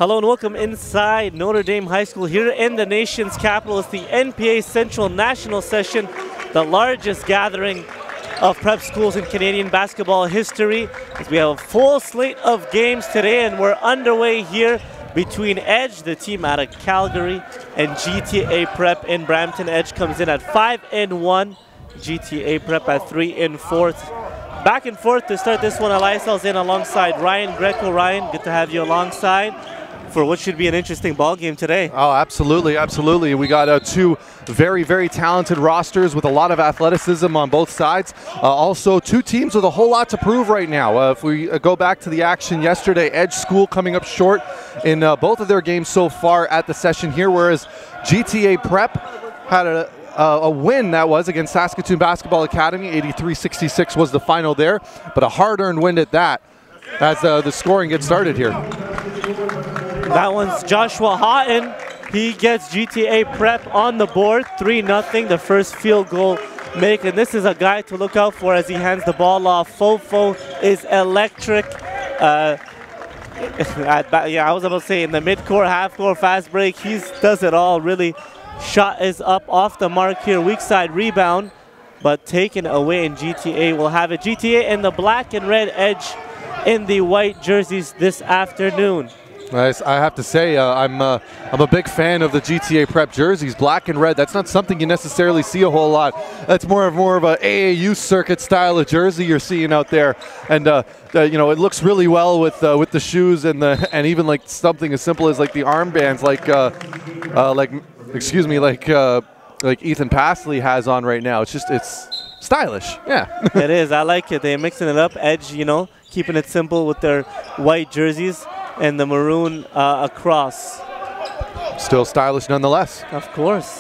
Hello and welcome inside Notre Dame High School here in the nation's capital. It's the NPA Central National Session, the largest gathering of prep schools in Canadian basketball history. As we have a full slate of games today, and we're underway here between Edge, the team out of Calgary, and GTA Prep in Brampton. Edge comes in at 5-1, GTA Prep at 3-4. Back and forth to start this one. Eliasel's in alongside Ryan Greco. Ryan, good to have you alongside for what should be an interesting ball game today. Oh, absolutely, absolutely. We got two very, very talented rosters with a lot of athleticism on both sides. Also, two teams with a whole lot to prove right now. If we go back to the action yesterday, Edge School coming up short in both of their games so far at the session here, whereas GTA Prep had a win that was against Saskatoon Basketball Academy. 83-66 was the final there, but a hard-earned win at that as the scoring gets started here. That one's Joshua Houghton. He gets GTA Prep on the board, 3-0, the first field goal make. And this is a guy to look out for as he hands the ball off. Fofo is electric. I was about to say in the mid-court, half-court, fast break, he does it all. Really, shot is up off the mark here. Weak side rebound, but taken away, and GTA will have it. GTA in the black and red, Edge in the white jerseys this afternoon. Nice. I have to say, I'm a big fan of the GTA Prep jerseys, black and red. That's not something you necessarily see a whole lot. That's more of a AAU circuit style of jersey you're seeing out there, and you know, it looks really well with the shoes and even like something as simple as like the armbands, like Ethan Passley has on right now. It's stylish. Yeah. It is. I like it. They're mixing it up. Edge, you know, keeping it simple with their white jerseys and the maroon across. Still stylish nonetheless. Of course.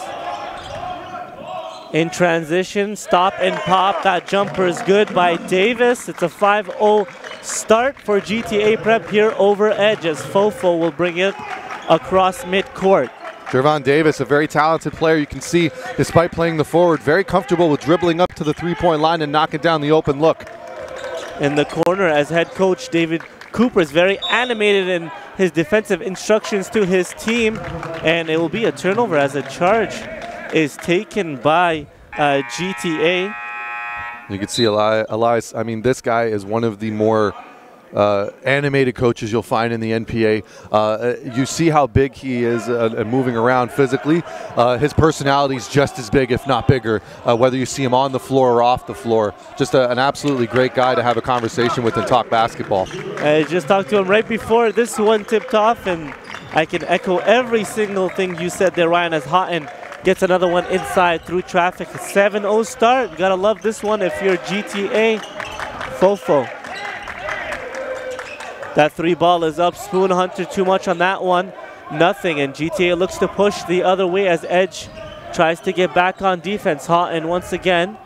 In transition, stop and pop. That jumper is good by Davis. It's a 5-0 start for GTA Prep here over Edge as Fofo will bring it across midcourt. Jervon Davis, a very talented player. You can see, despite playing the forward, very comfortable with dribbling up to the three-point line and knocking down the open look. In the corner, as head coach David Cooper is very animated in his defensive instructions to his team, and it will be a turnover as a charge is taken by GTA. You can see Elias. I mean, this guy is one of the more animated coaches you'll find in the NPA. You see how big he is and moving around physically. His personality is just as big, if not bigger, whether you see him on the floor or off the floor. Just an absolutely great guy to have a conversation with and talk basketball. I just talked to him right before this one tipped off, and I can echo every single thing you said there, Ryan, as Houghton gets another one inside through traffic. A 7-0 start. You gotta love this one if you're GTA. Fofo. That three ball is up. Spoon Hunter too much on that one. Nothing, and GTA looks to push the other way as Edge tries to get back on defense. Houghton once again.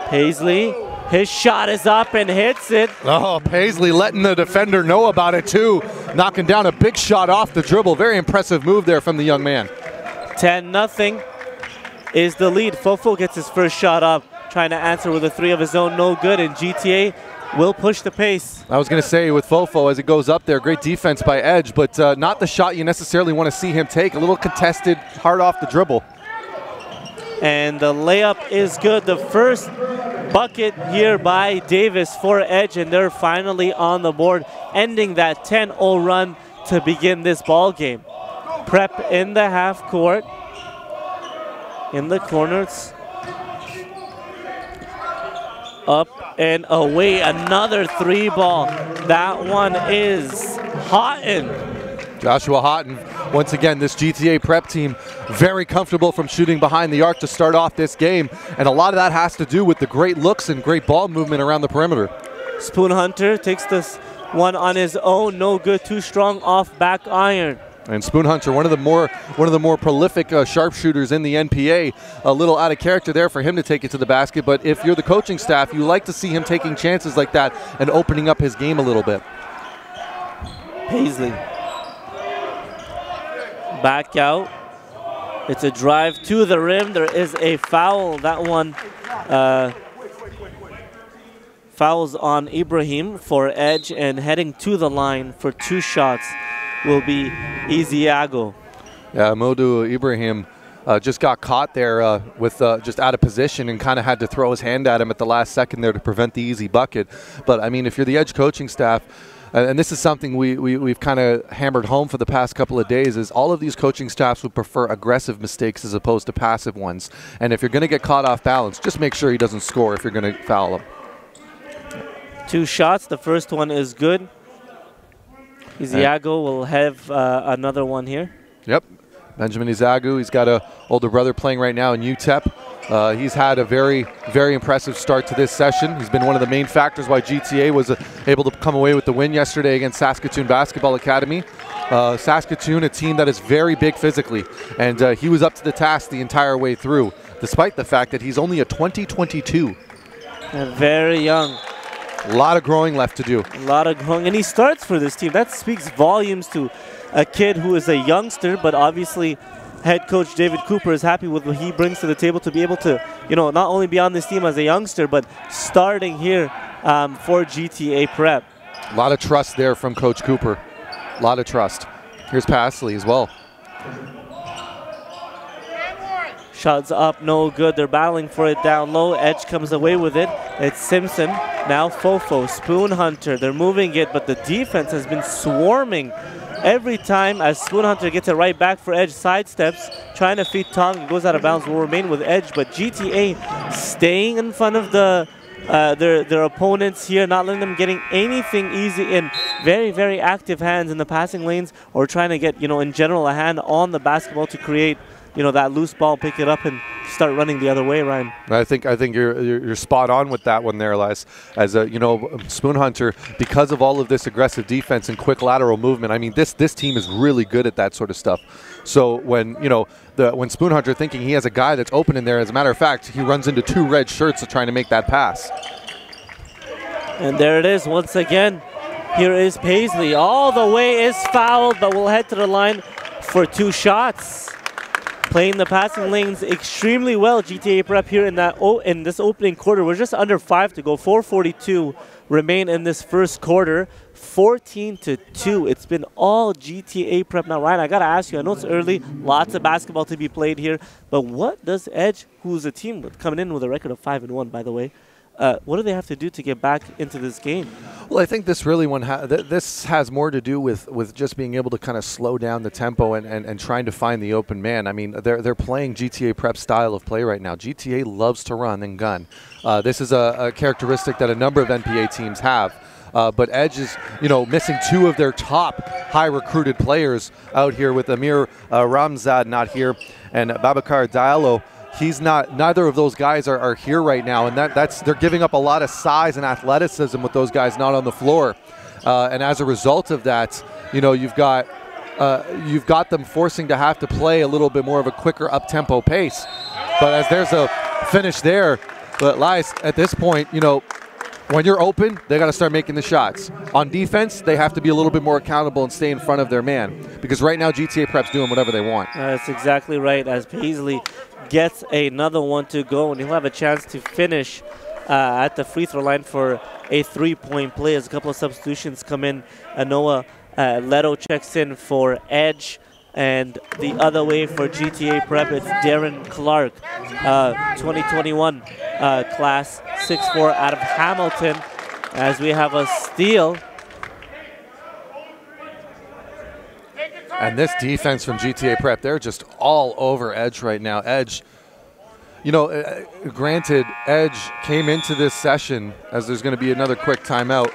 Paisley, his shot is up and hits it. Oh, Paisley letting the defender know about it too. Knocking down a big shot off the dribble. Very impressive move there from the young man. 10-0 is the lead. Fofo gets his first shot up, trying to answer with a three of his own, no good, and GTA will push the pace. I was going to say with Fofo as it goes up there, great defense by Edge, but not the shot you necessarily want to see him take. A little contested, hard off the dribble. And the layup is good. The first bucket here by Davis for Edge, and they're finally on the board, ending that 10-0 run to begin this ball game. Prep in the half court. In the corners. Up and away, another three ball. That one is Houghton. Joshua Houghton, once again, this GTA Prep team, very comfortable from shooting behind the arc to start off this game. And a lot of that has to do with the great looks and great ball movement around the perimeter. Spoon Hunter takes this one on his own. No good, too strong off back iron. And Spoon Hunter, one of the more prolific sharpshooters in the NPA. A little out of character there for him to take it to the basket, but if you're the coaching staff, you like to see him taking chances like that and opening up his game a little bit. Paisley. Back out. It's a drive to the rim. There is a foul. That one fouls on Ibrahim for Edge, and heading to the line for 2 shots will be Isiago. Yeah, Modu Ibrahim just got caught there with just out of position and kind of had to throw his hand at him at the last second there to prevent the easy bucket. But, I mean, if you're the Edge coaching staff, and this is something we've kind of hammered home for the past couple of days, is all of these coaching staffs would prefer aggressive mistakes as opposed to passive ones. And if you're going to get caught off balance, just make sure he doesn't score if you're going to foul him. 2 shots. The first one is good. Isiago will have another one here. Yep. Benjamin Isiago, he's got an older brother playing right now in UTEP. He's had a very, very impressive start to this session. He's been one of the main factors why GTA was able to come away with the win yesterday against Saskatoon Basketball Academy. Saskatoon, a team that is very big physically, and he was up to the task the entire way through, despite the fact that he's only a 2022. Very young. A lot of growing left to do. A lot of growing, and he starts for this team. That speaks volumes to a kid who is a youngster, but obviously head coach David Cooper is happy with what he brings to the table to be able to, not only be on this team as a youngster, but starting here for GTA Prep. A lot of trust there from Coach Cooper. A lot of trust. Here's Passley as well. Shots up, no good. They're battling for it down low. Edge comes away with it. It's Simpson. Now Fofo, Spoon Hunter. They're moving it, but the defense has been swarming every time as Spoon Hunter gets it right back for Edge. Sidesteps, trying to feed Tong. It goes out of bounds. Will remain with Edge, but GTA staying in front of the their opponents here, not letting them getting anything easy in. Very, very active hands in the passing lanes, or trying to get, in general, a hand on the basketball to create, that loose ball, pick it up and start running the other way, Ryan. I think you're spot on with that one there, Les. As Spoon Hunter, because of all of this aggressive defense and quick lateral movement, I mean, this team is really good at that sort of stuff. So when when Spoon Hunter thinking he has a guy that's open in there, as a matter of fact, he runs into 2 red shirts trying to make that pass. And there it is once again. Here is Paisley. All the way is fouled, but we'll head to the line for 2 shots. Playing the passing lanes extremely well, GTA Prep here in this opening quarter. We're just under 5 to go. 4:42 remain in this first quarter. 14-2. It's been all GTA Prep. Now, Ryan, I got to ask you, I know it's early, lots of basketball to be played here, but what does Edge, who's a team coming in with a record of 5-1, by the way, what do they have to do to get back into this game? Well, I think this really this has more to do with just being able to kind of slow down the tempo and trying to find the open man. I mean, they're playing GTA Prep style of play right now. GTA loves to run and gun. This is a characteristic that a number of NPA teams have. But Edge is, missing 2 of their top high-recruited players out here, with Amir Ramzad not here and Babacar Diallo. He's not. Neither of those guys are here right now, and they're giving up a lot of size and athleticism with those guys not on the floor. And as a result of that, you've got them forcing to have to play a little bit more of a quicker up-tempo pace. But as there's a finish there, but Lies, at this point, when you're open, they got to start making the shots. On defense, they have to be a little bit more accountable and stay in front of their man, because right now GTA Prep's doing whatever they want. That's exactly right. As Paisley gets another one to go, and he'll have a chance to finish at the free throw line for a 3-point play as a couple of substitutions come in. Noah Leto checks in for Edge, and the other way for GTA Prep, it's Darren Clark, 2021 class, 6'4", out of Hamilton, as we have a steal. And this defense from GTA Prep, they're just all over Edge right now. Edge, granted, Edge came into this session as there's going to be another quick timeout.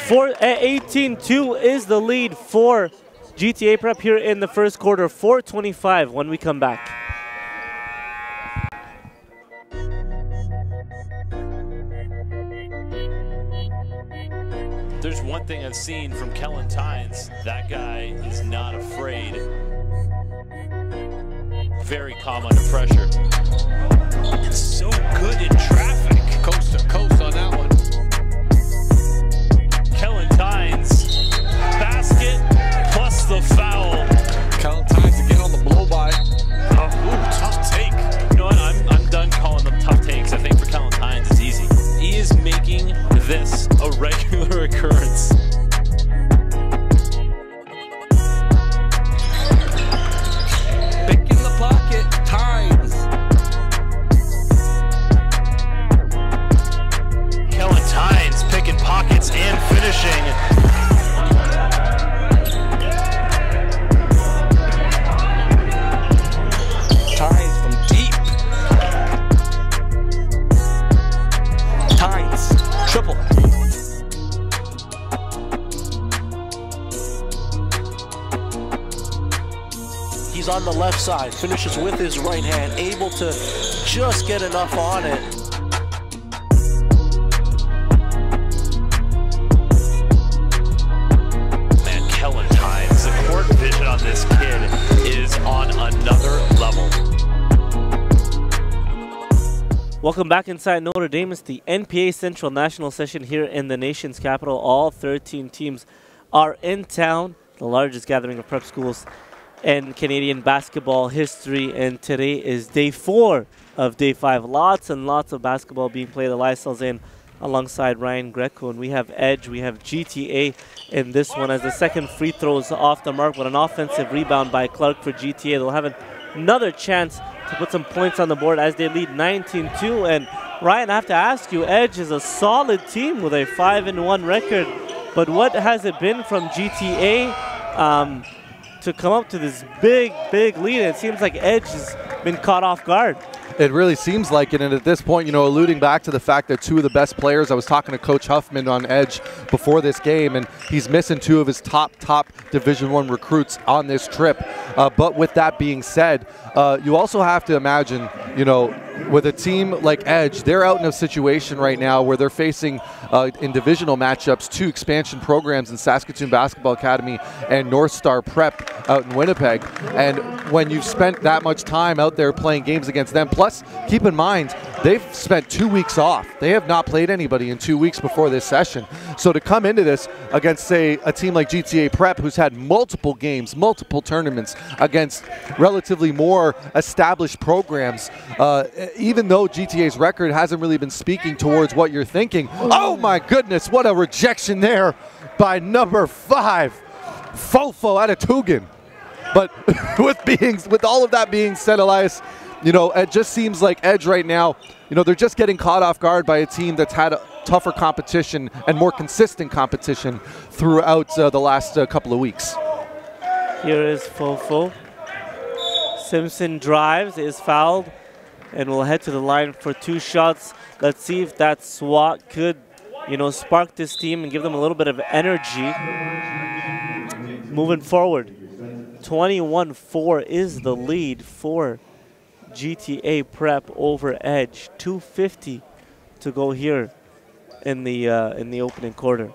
18-2 is the lead for GTA Prep here in the first quarter. 4:25 when we come back. There's one thing I've seen from Kellen Tynes. That guy is not afraid. Very calm under pressure. It's so good in traffic. Coast to coast on that one. Kellen Tynes, basket plus the foul. Kellen Tynes again on the blow-by. Oh, ooh, tough take. You know what? I'm done calling them tough takes. I think for Kellen Tynes it's easy. a regular occurrence. Pick in the pocket, Tynes. Kellen Tynes picking pockets and finishing. Tynes from deep. Tynes, triple. He's on the left side, finishes with his right hand, able to just get enough on it. Man, Kellen Tynes, the court vision on this kid is on another level. Welcome back inside Notre Dame. It's the NPA Central National Session here in the nation's capital. All 13 teams are in town, the largest gathering of prep schools in Canadian basketball history. And today is day 4 of day 5. Lots and lots of basketball being played. Elias Salzain alongside Ryan Greco. And we have Edge, we have GTA in this one as the second free throw is off the mark, but an offensive rebound by Clark for GTA. They'll have another chance to put some points on the board as they lead 19-2. And Ryan, I have to ask you, Edge is a solid team with a 5-1 record, but what has it been from GTA to come up to this big lead? It seems like Edge has been caught off guard. It really seems like it, and at this point, you know, alluding back to the fact that 2 of the best players, I was talking to Coach Huffman on Edge before this game, and he's missing 2 of his top Division I recruits on this trip. But with that being said, you also have to imagine, you know, with a team like Edge, they're out in a situation right now where they're facing in divisional matchups 2 expansion programs in Saskatoon Basketball Academy and North Star Prep out in Winnipeg. And when you've spent that much time out there playing games against them, plus keep in mind, they've spent 2 weeks off. They have not played anybody in 2 weeks before this session. So to come into this against, say, a team like GTA Prep, who's had multiple games, multiple tournaments against relatively more established programs, even though GTA's record hasn't really been speaking towards what you're thinking. Oh my goodness, what a rejection there by number 5, Fofo Adetougin. But with all of that being said, Elias, you know, it just seems like Edge right now, you know, they're just getting caught off guard by a team that's had a tougher competition and more consistent competition throughout the last couple of weeks. Here is Fofo. Simpson drives, is fouled, and will head to the line for 2 shots. Let's see if that swat could, you know, spark this team and give them a little bit of energy moving forward. 21-4 is the lead for GTA Prep over Edge. 2:50 to go here in the opening quarter.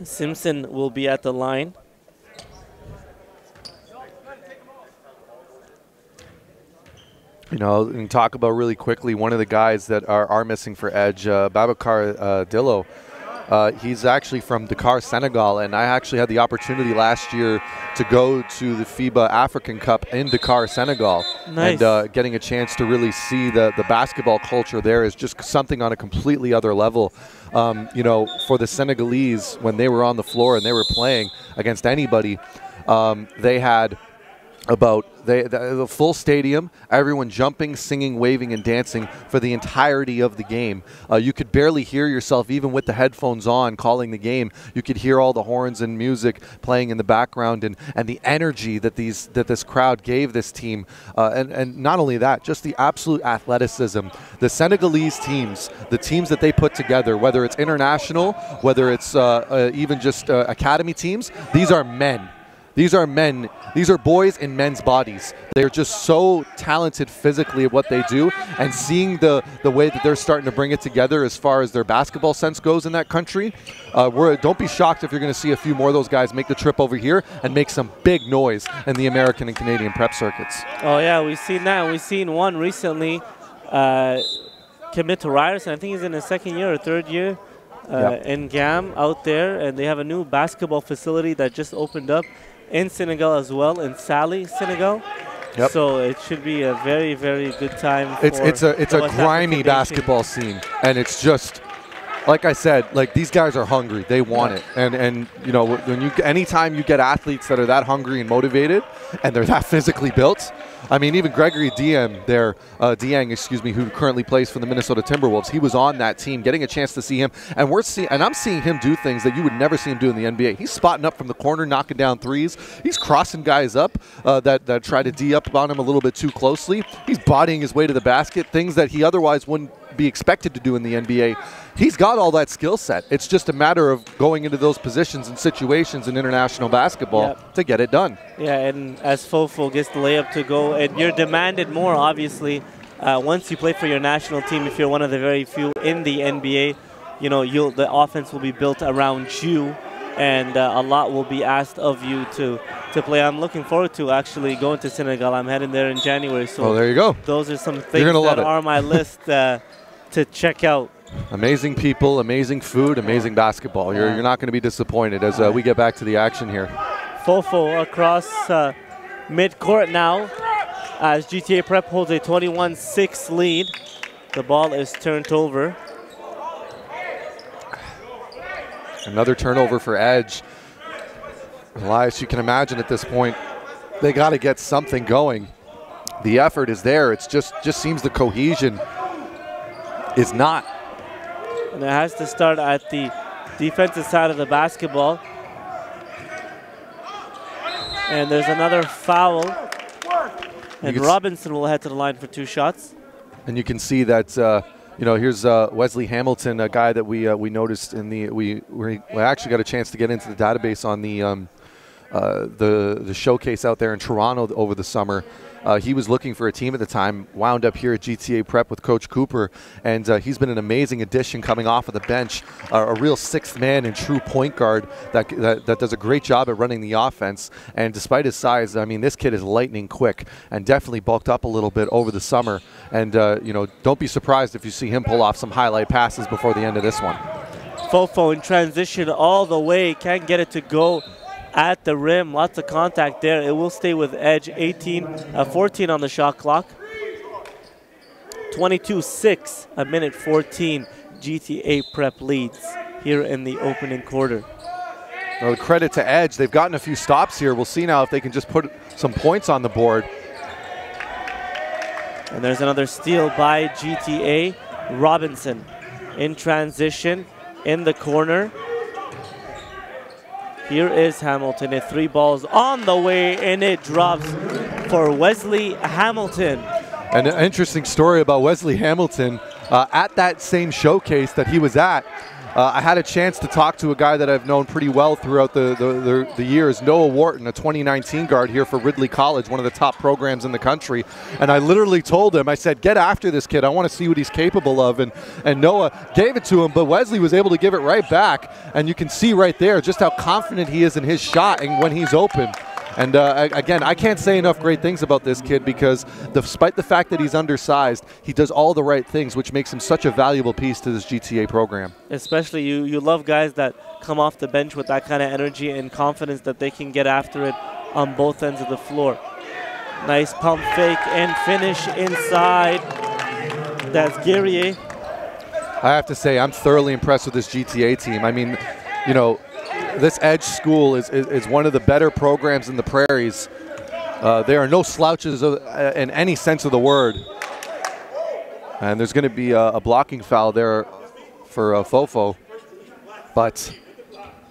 Simpson will be at the line. You know, and talk about really quickly one of the guys that are missing for Edge, Babacar Dillo. He's actually from Dakar, Senegal, and I actually had the opportunity last year to go to the FIBA African Cup in Dakar, Senegal. Nice. And getting a chance to really see the basketball culture there is just something on a completely other level. You know, for the Senegalese, when they were on the floor and they were playing against anybody, they had the full stadium, everyone jumping, singing, waving, and dancing for the entirety of the game. You could barely hear yourself, even with the headphones on, calling the game. You could hear all the horns and music playing in the background, and the energy that this crowd gave this team. And not only that, just the absolute athleticism. The Senegalese teams, the teams that they put together, whether it's international, whether it's even just academy teams, these are men. These are men. These are boys in men's bodies. They're just so talented physically at what they do, and seeing the way that they're starting to bring it together as far as their basketball sense goes in that country, don't be shocked if you're going to see a few more of those guys make the trip over here and make some big noise in the American and Canadian prep circuits. Oh yeah, we've seen that. We've seen one recently commit to Ryerson. I think he's in his 2nd year or 3rd year in GAM out there, and they have a new basketball facility that just opened up in Senegal as well, in Sali, Senegal. Yep. So it should be a very, very good time. It's a grimy basketball scene, and it's just like I said, like these guys are hungry. They want it, and you know, anytime you get athletes that are that hungry and motivated, and they're that physically built. I mean, even Gregory Dieng, excuse me, who currently plays for the Minnesota Timberwolves, he was on that team, getting a chance to see him, and I'm seeing him do things that you would never see him do in the NBA. He's spotting up from the corner, knocking down threes. He's crossing guys up that try to D up on him a little bit too closely. He's bodying his way to the basket, things that he otherwise wouldn't be expected to do in the NBA. He's got all that skill set. It's just a matter of going into those positions and situations in international basketball to get it done. Yeah, and as Fofo gets the layup to go, and you're demanded more, obviously, once you play for your national team. If you're one of the very few in the NBA, you know, the offense will be built around you, and a lot will be asked of you to play. I'm looking forward to actually going to Senegal. I'm heading there in January. So there you go. Those are some things that are on my list to check out. Amazing people, amazing food, amazing basketball. You're not going to be disappointed as we get back to the action here. Fofo across midcourt now as GTA Prep holds a 21-6 lead. The ball is turned over. Another turnover for Edge. Elias, you can imagine at this point, they got to get something going. The effort is there. It's just seems the cohesion is not. And it has to start at the defensive side of the basketball. And there's another foul. And Robinson will head to the line for 2 shots. And you can see that, you know, here's Wesley Hamilton, a guy that we noticed in the we actually got a chance to get into the database on the showcase out there in Toronto over the summer. He was looking for a team at the time, wound up here at GTA Prep with Coach Cooper, and he's been an amazing addition coming off of the bench, a real sixth man and true point guard that does a great job at running the offense. And despite his size, I mean, this kid is lightning quick and definitely bulked up a little bit over the summer. And, you know, don't be surprised if you see him pull off some highlight passes before the end of this one. Fofo in transition all the way, can't get it to go at the rim. Lots of contact there. It will stay with Edge. 14 on the shot clock. 22-6, a minute 14. GTA Prep leads here in the opening quarter. Well, credit to Edge. They've gotten a few stops here. We'll see now if they can just put some points on the board. And there's another steal by GTA. Robinson in transition in the corner. Here is Hamilton, 3 balls on the way, and it drops for Wesley Hamilton. An interesting story about Wesley Hamilton. At that same showcase that he was at, I had a chance to talk to a guy that I've known pretty well throughout the years, Noah Wharton, a 2019 guard here for Ridley College, one of the top programs in the country. And I literally told him, I said, get after this kid. I want to see what he's capable of. And Noah gave it to him, but Wesley was able to give it right back. And you can see right there just how confident he is in his shot and when he's open. And again, I can't say enough great things about this kid because despite the fact that he's undersized, he does all the right things, which makes him such a valuable piece to this GTA program. Especially you love guys that come off the bench with that kind of energy and confidence that they can get after it on both ends of the floor. Nice pump fake and finish inside. That's Guerrier. I have to say, I'm thoroughly impressed with this GTA team. I mean, you know, this Edge school is one of the better programs in the prairies. There are no slouches in any sense of the word. And there's going to be a blocking foul there for Fofo. But,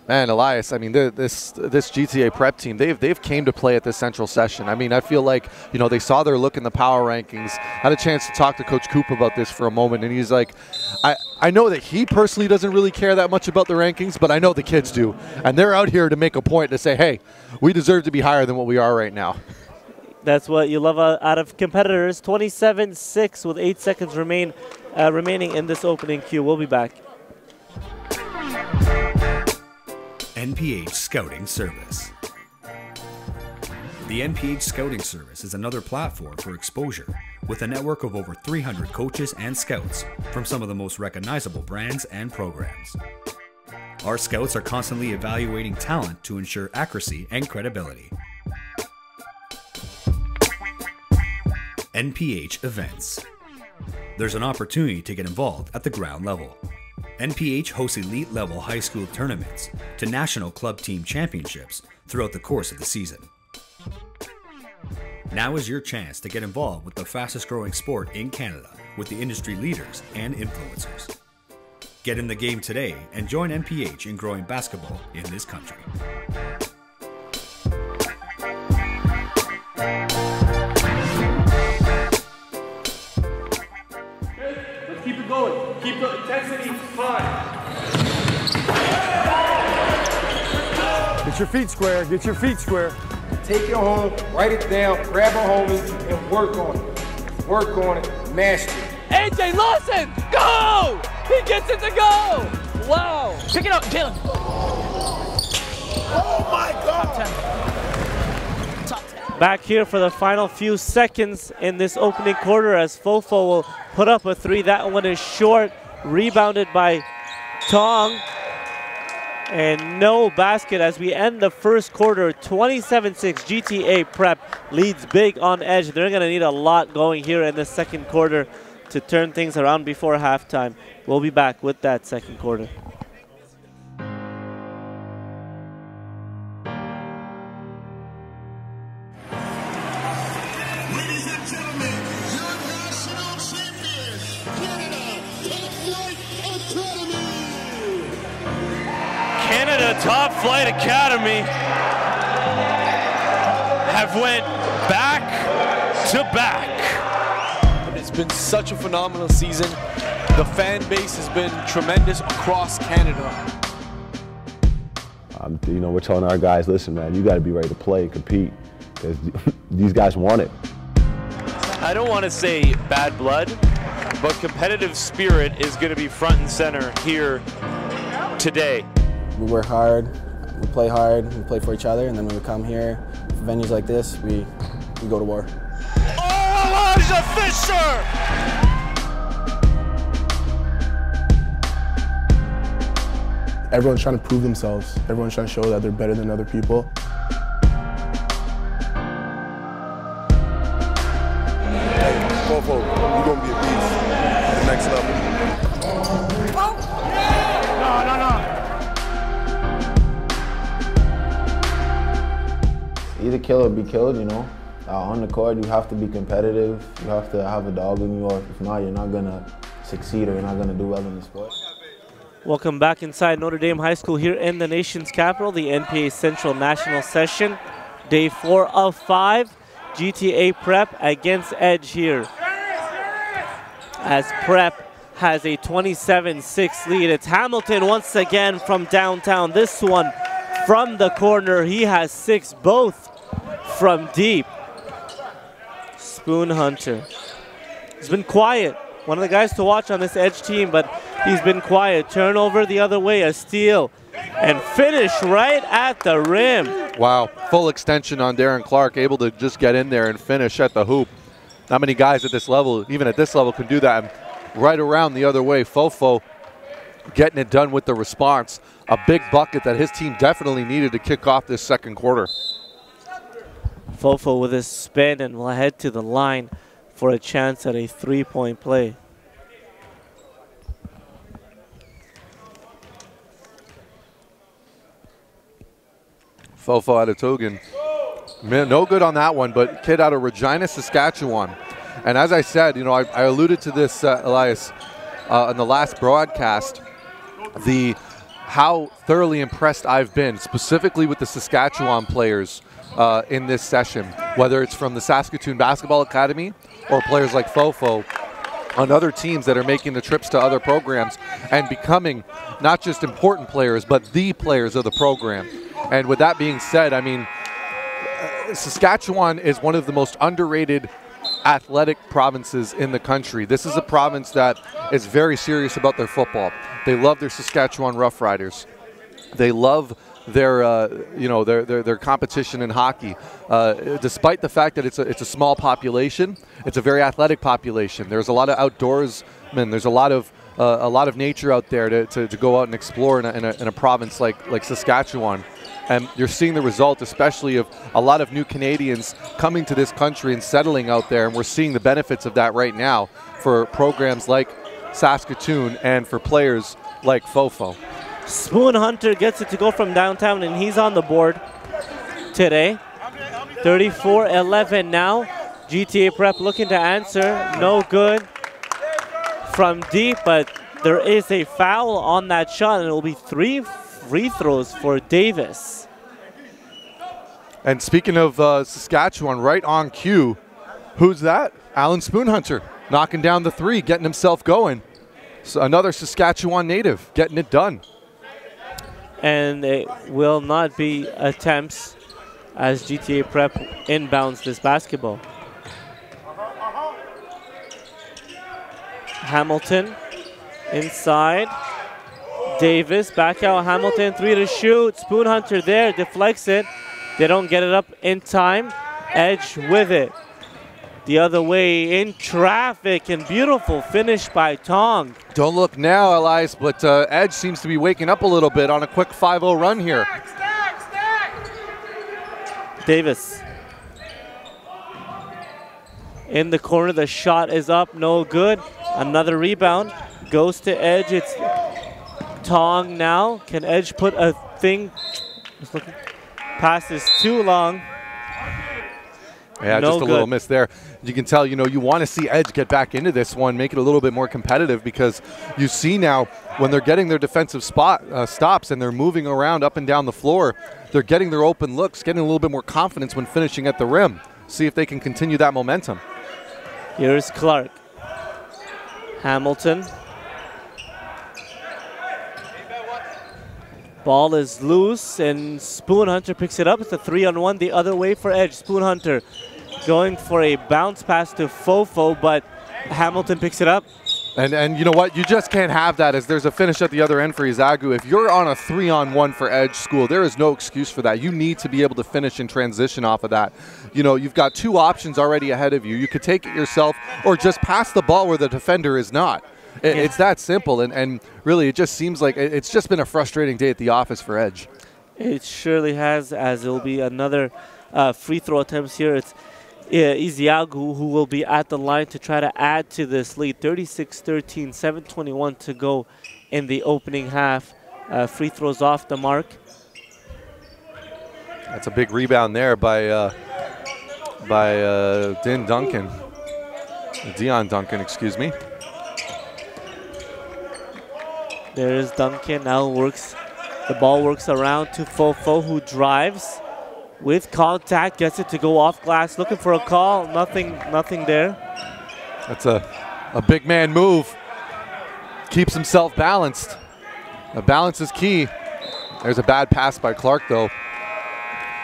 man, Elias, I mean, this GTA Prep team, they've came to play at this central session. I mean, I feel like, you know, they saw their look in the power rankings. Had a chance to talk to Coach Coop about this for a moment, and he's like, I know that he personally doesn't really care that much about the rankings, but I know the kids do. And they're out here to make a point to say, hey, we deserve to be higher than what we are right now. That's what you love out of competitors. 27-6 with 8 seconds remaining in this opening queue. We'll be back. NPH Scouting Service. The NPH Scouting Service is another platform for exposure with a network of over 300 coaches and scouts from some of the most recognizable brands and programs. Our scouts are constantly evaluating talent to ensure accuracy and credibility. NPH Events. There's an opportunity to get involved at the ground level. NPH hosts elite-level high school tournaments to national club team championships throughout the course of the season. Now is your chance to get involved with the fastest-growing sport in Canada with the industry leaders and influencers. Get in the game today and join NPH in growing basketball in this country. Let's keep it going. Keep the intensity high. Get your feet square. Get your feet square. Take it home, write it down, grab a homie, and work on it. Work on it, master it. AJ Lawson, go! He gets it to go! Wow! Pick it up, Jalen. Oh my God! Top 10. Back here for the final few seconds in this opening quarter as Fofo will put up a three. That one is short, rebounded by Tong. And no basket as we end the first quarter. 27-6, GTA Prep leads big on Edge. They're going to need a lot going here in the second quarter to turn things around before halftime. We'll be back with that second quarter. Ladies and gentlemen, your national champion, Canada Top Flight Academy. Canada Top Flight Academy have went back to back. It's been such a phenomenal season. The fan base has been tremendous across Canada. You know, we're telling our guys, listen, man, you got to be ready to play and compete because these guys want it. I don't want to say bad blood, but competitive spirit is going to be front and center here today. We work hard, we play hard, we play for each other, and then when we come here for venues like this, we go to war. Oh, Elijah Fisher! Everyone's trying to prove themselves. Everyone's trying to show that they're better than other people. Fofo, you're going to be a beast at the next level. Either kill or be killed, you know. On the court, you have to be competitive. You have to have a dog in you, or if not, you're not going to succeed or you're not going to do well in the sport. Welcome back inside Notre Dame High School here in the nation's capital, the NPA Central National Session. Day 4 of 5, GTA Prep against Edge here. As Prep has a 27-6 lead. It's Hamilton once again from downtown. This one from the corner. He has 6, both from deep. Spoon Hunter. He's been quiet. One of the guys to watch on this Edge team, but he's been quiet. Turnover the other way, a steal, and finish right at the rim. Wow, full extension on Darren Clark, able to just get in there and finish at the hoop. Not many guys at this level, even at this level, can do that. And right around the other way, Fofo getting it done with the response. A big bucket that his team definitely needed to kick off this second quarter. Fofo with his spin and will head to the line for a chance at a three-point play. Fofo out of Togan. No good on that one, but kid out of Regina, Saskatchewan. And as I said, you know, I alluded to this, Elias, in the last broadcast, how thoroughly impressed I've been, specifically with the Saskatchewan players in this session, whether it's from the Saskatoon Basketball Academy or players like Fofo on other teams that are making the trips to other programs and becoming not just important players, but the players of the program. And with that being said, I mean, Saskatchewan is one of the most underrated athletic provinces in the country. This is a province that is very serious about their football. They love their Saskatchewan Roughriders. They love their their competition in hockey. Despite the fact that it's a small population, it's a very athletic population. There's a lot of outdoorsmen. There's a lot of nature out there to go out and explore in a province like Saskatchewan. And you're seeing the result, especially of a lot of new Canadians coming to this country and settling out there. And we're seeing the benefits of that right now for programs like Saskatoon and for players like Fofo. Spoon Hunter gets it to go from downtown, and he's on the board today. 34-11 now. GTA Prep looking to answer. No good from deep, but there is a foul on that shot, and it will be 3 free throws for Davis. And speaking of Saskatchewan, right on cue, who's that? Alan Spoon Hunter knocking down the 3, getting himself going. So another Saskatchewan native getting it done. And it will not be attempts as GTA Prep inbounds this basketball. Hamilton inside. Davis back out. Hamilton 3 to shoot. Spoon Hunter there, deflects it. They don't get it up in time. Edge with it. The other way in traffic, and beautiful finish by Tong. Don't look now, Elias, but Edge seems to be waking up a little bit on a quick 5-0 run here. Davis. In the corner, the shot is up, no good. Another rebound, goes to Edge. It's Tong now. Can Edge put a thing? Pass is too long. Yeah, no just a little miss there. You can tell, you know, you want to see Edge get back into this one, make it a little bit more competitive, because you see now when they're getting their defensive stops and they're moving around up and down the floor, they're getting their open looks, getting a little bit more confidence when finishing at the rim. See if they can continue that momentum. Here's Clark. Hamilton. Ball is loose, and Spoon Hunter picks it up. It's a 3-on-1 the other way for Edge. Spoon Hunter going for a bounce pass to Fofo, but Hamilton picks it up. And you know what? You just can't have that, as there's a finish at the other end for Izagu. If you're on a 3-on-1 for Edge School, there is no excuse for that. You need to be able to finish and transition off of that. You know, you've got 2 options already ahead of you. You could take it yourself or just pass the ball where the defender is not. It's that simple, and really it just seems like it's just been a frustrating day at the office for Edge. It surely has, as it will be another free throw attempts here. It's Iziagu who will be at the line to try to add to this lead. 36-13, 7:21 to go in the opening half. Free throws off the mark. That's a big rebound there by Dion Duncan, excuse me. There is Duncan, now the ball works around to Fofo, who drives with contact, gets it to go off glass, looking for a call, nothing there. That's a big man move. Keeps himself balanced. Balance is key. There's a bad pass by Clark though.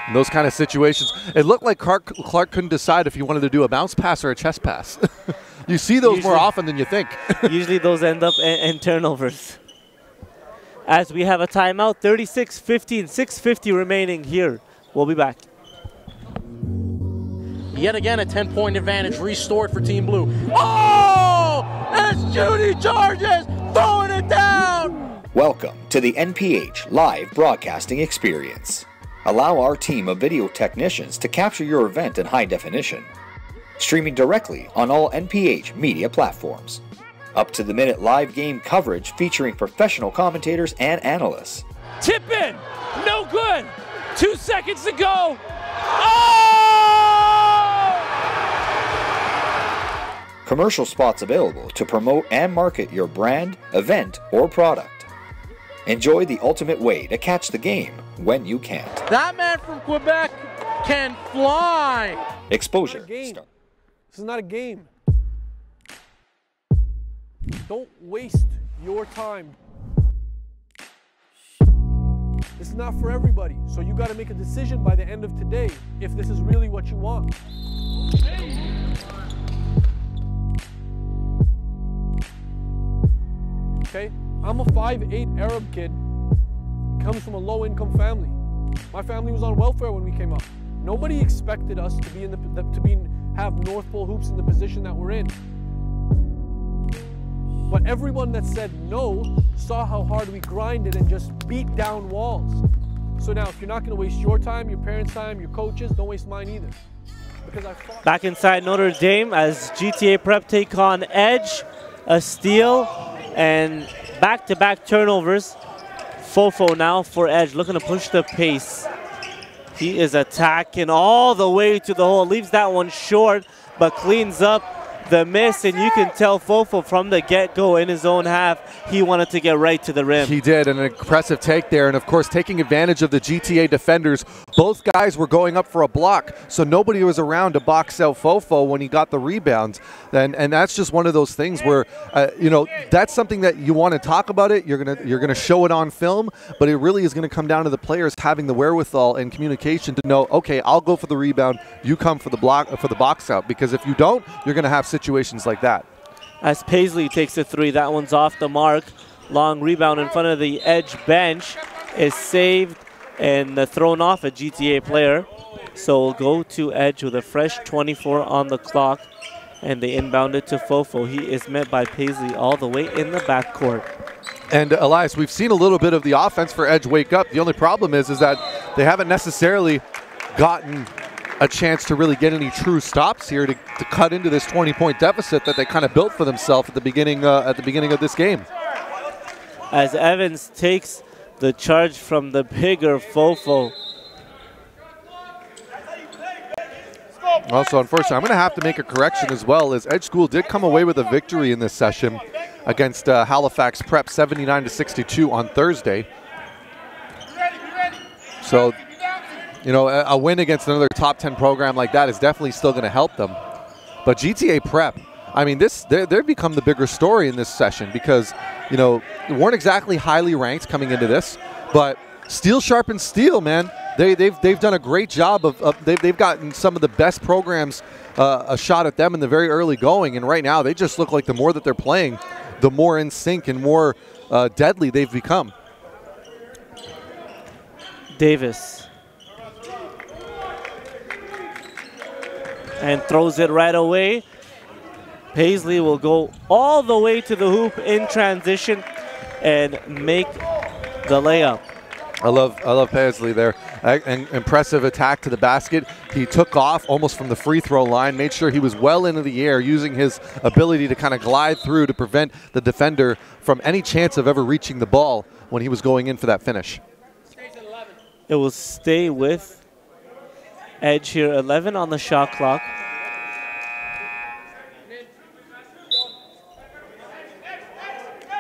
In those kind of situations, it looked like Clark couldn't decide if he wanted to do a bounce pass or a chest pass. You see those more often than you think. Usually those end up in turnovers. As we have a timeout, 36-15, 6:50 remaining here. We'll be back. Yet again, a 10-point advantage restored for Team Blue. Oh! It's Judy Charges throwing it down! Welcome to the NPH live broadcasting experience. Allow our team of video technicians to capture your event in high definition. Streaming directly on all NPH media platforms. Up-to-the-minute live game coverage featuring professional commentators and analysts. Tip in! No good! 2 seconds to go! Oh! Commercial spots available to promote and market your brand, event, or product. Enjoy the ultimate way to catch the game when you can't. That man from Quebec can fly! Exposure. This is not a game. Don't waste your time. This is not for everybody, so you got to make a decision by the end of today if this is really what you want. Okay, I'm a 5'8" Arab kid, comes from a low-income family. My family was on welfare when we came up. Nobody expected us to be in have North Pole Hoops in the position that we're in. But everyone that said no saw how hard we grinded and just beat down walls. So now, if you're not going to waste your time, your parents' time, your coaches, don't waste mine either. Because I fought. Back inside Notre Dame as GTA Prep take on Edge. A steal, and back-to-back turnovers. Fofo now for Edge, looking to push the pace. He is attacking all the way to the hole. Leaves that one short, but cleans up the miss, and you can tell Fofo from the get-go in his own half, he wanted to get right to the rim. He did, an impressive take there, and of course taking advantage of the GTA defenders. Both guys were going up for a block, so nobody was around to box out Fofo when he got the rebound. And that's just one of those things where, you know, that's something that you want to talk about it. You're gonna show it on film, but it really is going to come down to the players having the wherewithal and communication to know, okay, I'll go for the rebound, you come for the block, for the box out, because if you don't, you're going to have situations like that. As Paisley takes a three, that one's off the mark. Long rebound in front of the Edge bench is saved and thrown off a GTA player. So we'll go to Edge with a fresh 24 on the clock, and they inbound it to Fofo. He is met by Paisley all the way in the backcourt. And Elias, we've seen a little bit of the offense for Edge wake up. The only problem is that they haven't necessarily gotten a chance to really get any true stops here to cut into this 20-point deficit that they kind of built for themselves at the beginning of this game. As Evans takes the charge from the bigger Fofo. Also, unfortunately, I'm going to have to make a correction as well, as Edge School did come away with a victory in this session against Halifax Prep 79-62 on Thursday. So, you know, a win against another top 10 program like that is definitely still going to help them. But GTA Prep, I mean, they've become the bigger story in this session because, you know, they weren't exactly highly ranked coming into this, but steel sharpens steel, man. They've done a great job they've gotten some of the best programs a shot at them in the very early going, and right now they just look like the more that they're playing, the more in sync and more deadly they've become. Davis. And throws it right away. Paisley will go all the way to the hoop in transition and make the layup. I love Paisley there. An impressive attack to the basket. He took off almost from the free throw line, made sure he was well into the air, using his ability to kind of glide through to prevent the defender from any chance of ever reaching the ball when he was going in for that finish. It will stay with Edge here, 11 on the shot clock.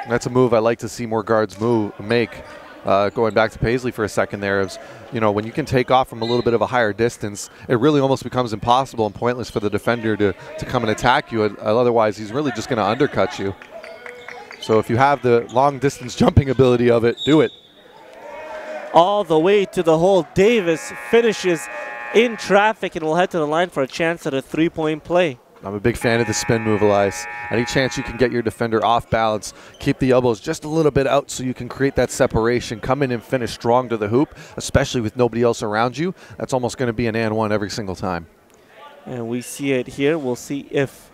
That's a move I like to see more guards make. Going back to Paisley for a second there, is, you know, when you can take off from a little bit of a higher distance, it really almost becomes impossible and pointless for the defender to come and attack you. Otherwise, he's really just going to undercut you. So if you have the long distance jumping ability of it, do it. All the way to the hole. Davis finishes in traffic and will head to the line for a chance at a three-point play. I'm a big fan of the spin move, Elias. Any chance you can get your defender off balance, keep the elbows just a little bit out so you can create that separation, come in and finish strong to the hoop, especially with nobody else around you. That's almost going to be an and one every single time. And we see it here. We'll see if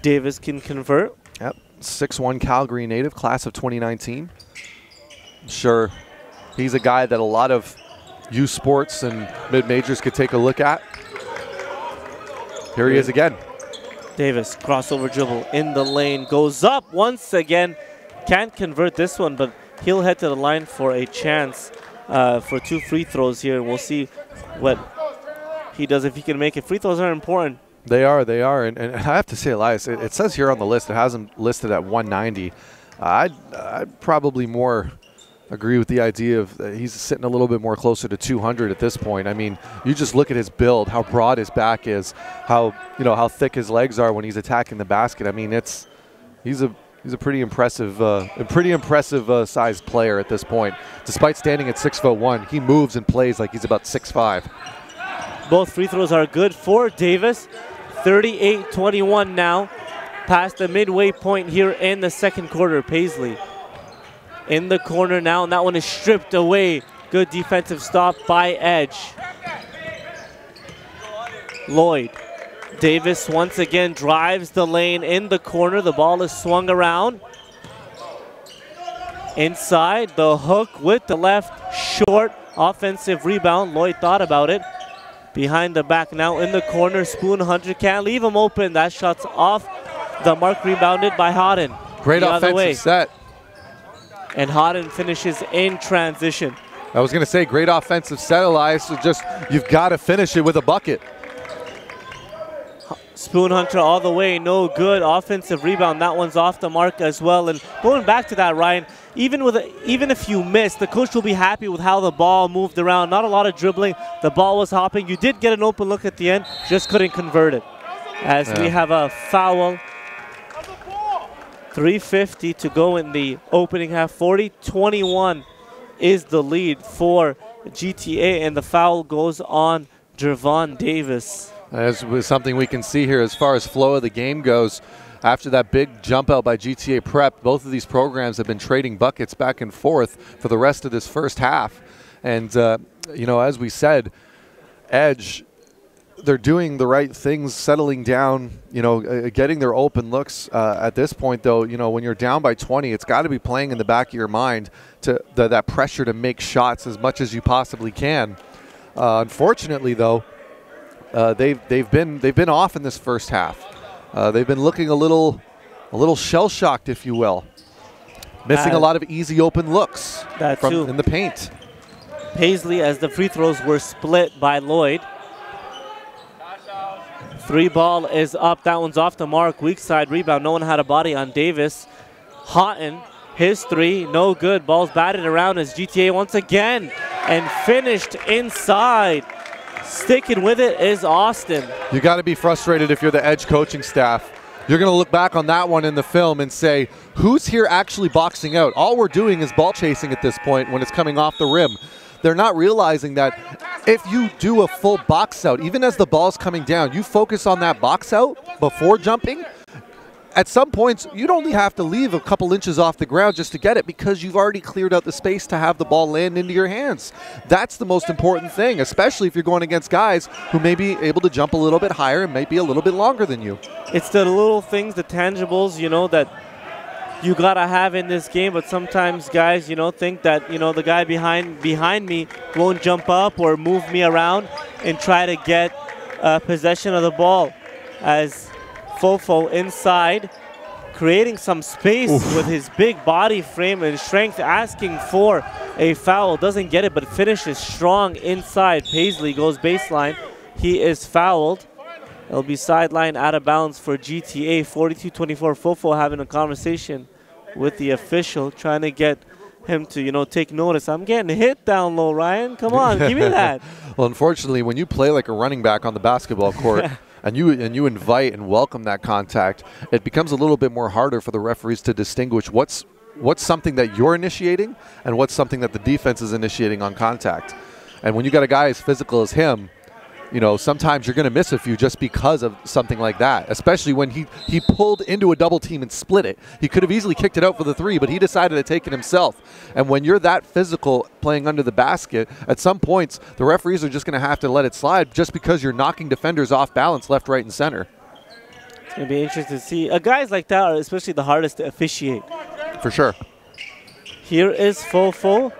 Davis can convert. Yep, 6'1" Calgary native, class of 2019. Sure, he's a guy that a lot of youth sports and mid-majors could take a look at. Here he is again. Davis, crossover dribble in the lane, goes up once again. Can't convert this one, but he'll head to the line for a chance for 2 free throws here. We'll see what he does if he can make it. Free throws are important. They are. And I have to say, Elias, it says here on the list, it has him listed at 190. I'd probably more agree with the idea of he's sitting a little bit more closer to 200 at this point. I mean, you just look at his build, how broad his back is, how thick his legs are when he's attacking the basket. I mean, he's a pretty impressive sized player at this point. Despite standing at 6'1", he moves and plays like he's about 6'5". Both free throws are good for Davis. 38-21 now, past the midway point here in the second quarter. Paisley in the corner now, and that one is stripped away. Good defensive stop by Edge. Lloyd. Davis once again drives the lane in the corner. The ball is swung around. Inside, the hook with the left, short offensive rebound. Lloyd thought about it. Behind the back now in the corner. Spoon Hunter can't leave him open. That shot's off the mark, rebounded by Hodden. Great offensive set. And Houghton finishes in transition. I was going to say, great offensive set, Elias. So just, you've got to finish it with a bucket. Spoon Hunter all the way, no good. Offensive rebound, that one's off the mark as well. And going back to that, Ryan, even if you miss, the coach will be happy with how the ball moved around. Not a lot of dribbling. The ball was hopping. You did get an open look at the end, just couldn't convert it. As we have a foul. 3:50 to go in the opening half. 40-21 is the lead for GTA, and the foul goes on Jervon Davis. As was something we can see here as far as flow of the game goes. After that big jump out by GTA Prep, both of these programs have been trading buckets back and forth for the rest of this first half. And, you know, as we said, Edge, they're doing the right things, settling down, you know, getting their open looks. At this point, though, you know, when you're down by 20, it's got to be playing in the back of your mind to that pressure to make shots as much as you possibly can. Unfortunately, though, they've been off in this first half. They've been looking a little shell shocked, if you will, missing a lot of easy open looks in the paint. Paisley, as the free throws were split by Lloyd. 3 ball is up. That one's off the mark. Weak side rebound. No one had a body on Davis. Houghton, his 3, no good. Ball's batted around as GTA once again and finished inside. Sticking with it is Austin. You got to be frustrated if you're the Edge coaching staff. You're going to look back on that one in the film and say, who's here actually boxing out? All we're doing is ball chasing at this point when it's coming off the rim. They're not realizing that if you do a full box out, even as the ball's coming down, you focus on that box out before jumping. At some points, you'd only have to leave a couple inches off the ground just to get it because you've already cleared out the space to have the ball land into your hands. That's the most important thing, especially if you're going against guys who may be able to jump a little bit higher and might be a little bit longer than you. It's the little things, the tangibles, you know, that you got to have in this game, but sometimes guys, you know, think that, you know, the guy behind me won't jump up or move me around and try to get possession of the ball. As Fofo inside, creating some space with his big body frame and strength, asking for a foul. Doesn't get it, but finishes strong inside. Paisley goes baseline. He is fouled. It'll be sideline out of bounds for GTA. 42-24. Fofo having a conversation with the official, trying to get him to, you know, take notice. I'm getting hit down low, Ryan. Come on, give me that. Well, unfortunately, when you play like a running back on the basketball court and you invite and welcome that contact, it becomes a little bit more harder for the referees to distinguish what's something that you're initiating and what's something that the defense is initiating on contact. And when you got a guy as physical as him, you know, sometimes you're going to miss a few just because of something like that, especially when he pulled into a double team and split it. He could have easily kicked it out for the 3, but he decided to take it himself. And when you're that physical playing under the basket, at some points, the referees are just going to have to let it slide just because you're knocking defenders off balance left, right, and center. It's going to be interesting to see. Guys like that are especially the hardest to officiate. For sure. Here is Fofo.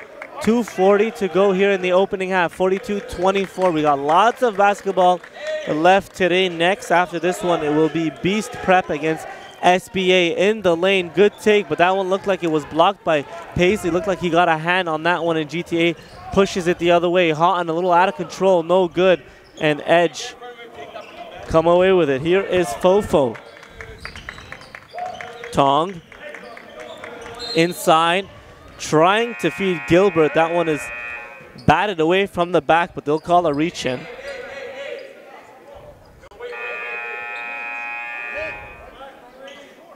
2:40 to go here in the opening half. 42-24. We got lots of basketball left today. Next, after this one, it will be Beast Prep against SBA in the lane. Good take, but that one looked like it was blocked by Paisley. Looked like he got a hand on that one, and GTA pushes it the other way. Houghton a little out of control. No good. And Edge come away with it. Here is Fofo. Tong inside, trying to feed Gilbert. That one is batted away from the back, but they'll call a reach in.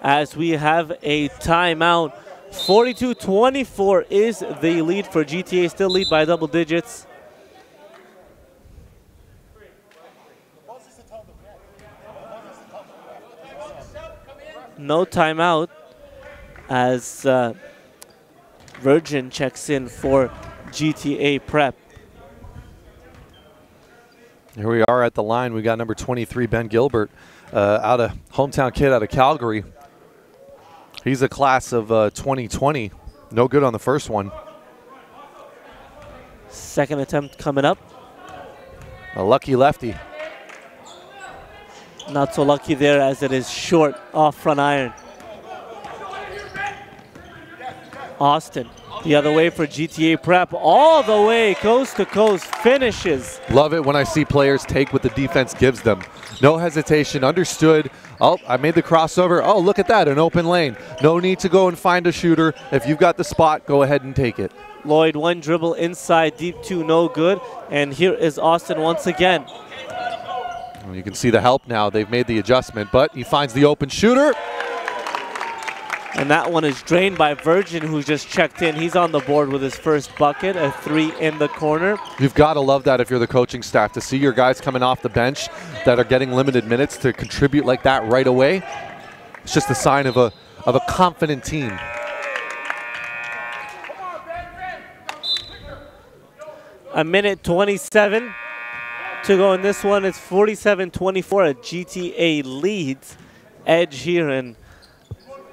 As we have a timeout. 42-24 is the lead for GTA, still lead by double digits. No timeout as Virgin checks in for GTA Prep. Here we are at the line. We got number 23, Ben Gilbert, hometown kid out of Calgary. He's a class of 2020. No good on the first one. Second attempt coming up. A lucky lefty. Not so lucky there as it is short off front iron. Austin, the other way for GTA Prep, all the way coast to coast, finishes. Love it when I see players take what the defense gives them. No hesitation, understood. Oh, I made the crossover. Oh, look at that, an open lane. No need to go and find a shooter. If you've got the spot, go ahead and take it. Lloyd, one dribble inside, deep two, no good. And here is Austin once again. You can see the help now. They've made the adjustment, but he finds the open shooter. And that one is drained by Virgin, who's just checked in. He's on the board with his first bucket, a 3 in the corner. You've got to love that if you're the coaching staff, to see your guys coming off the bench that are getting limited minutes to contribute like that right away. It's just a sign of a confident team. A minute 27 to go in this one. It's 47-24. A GTA leads Edge here, and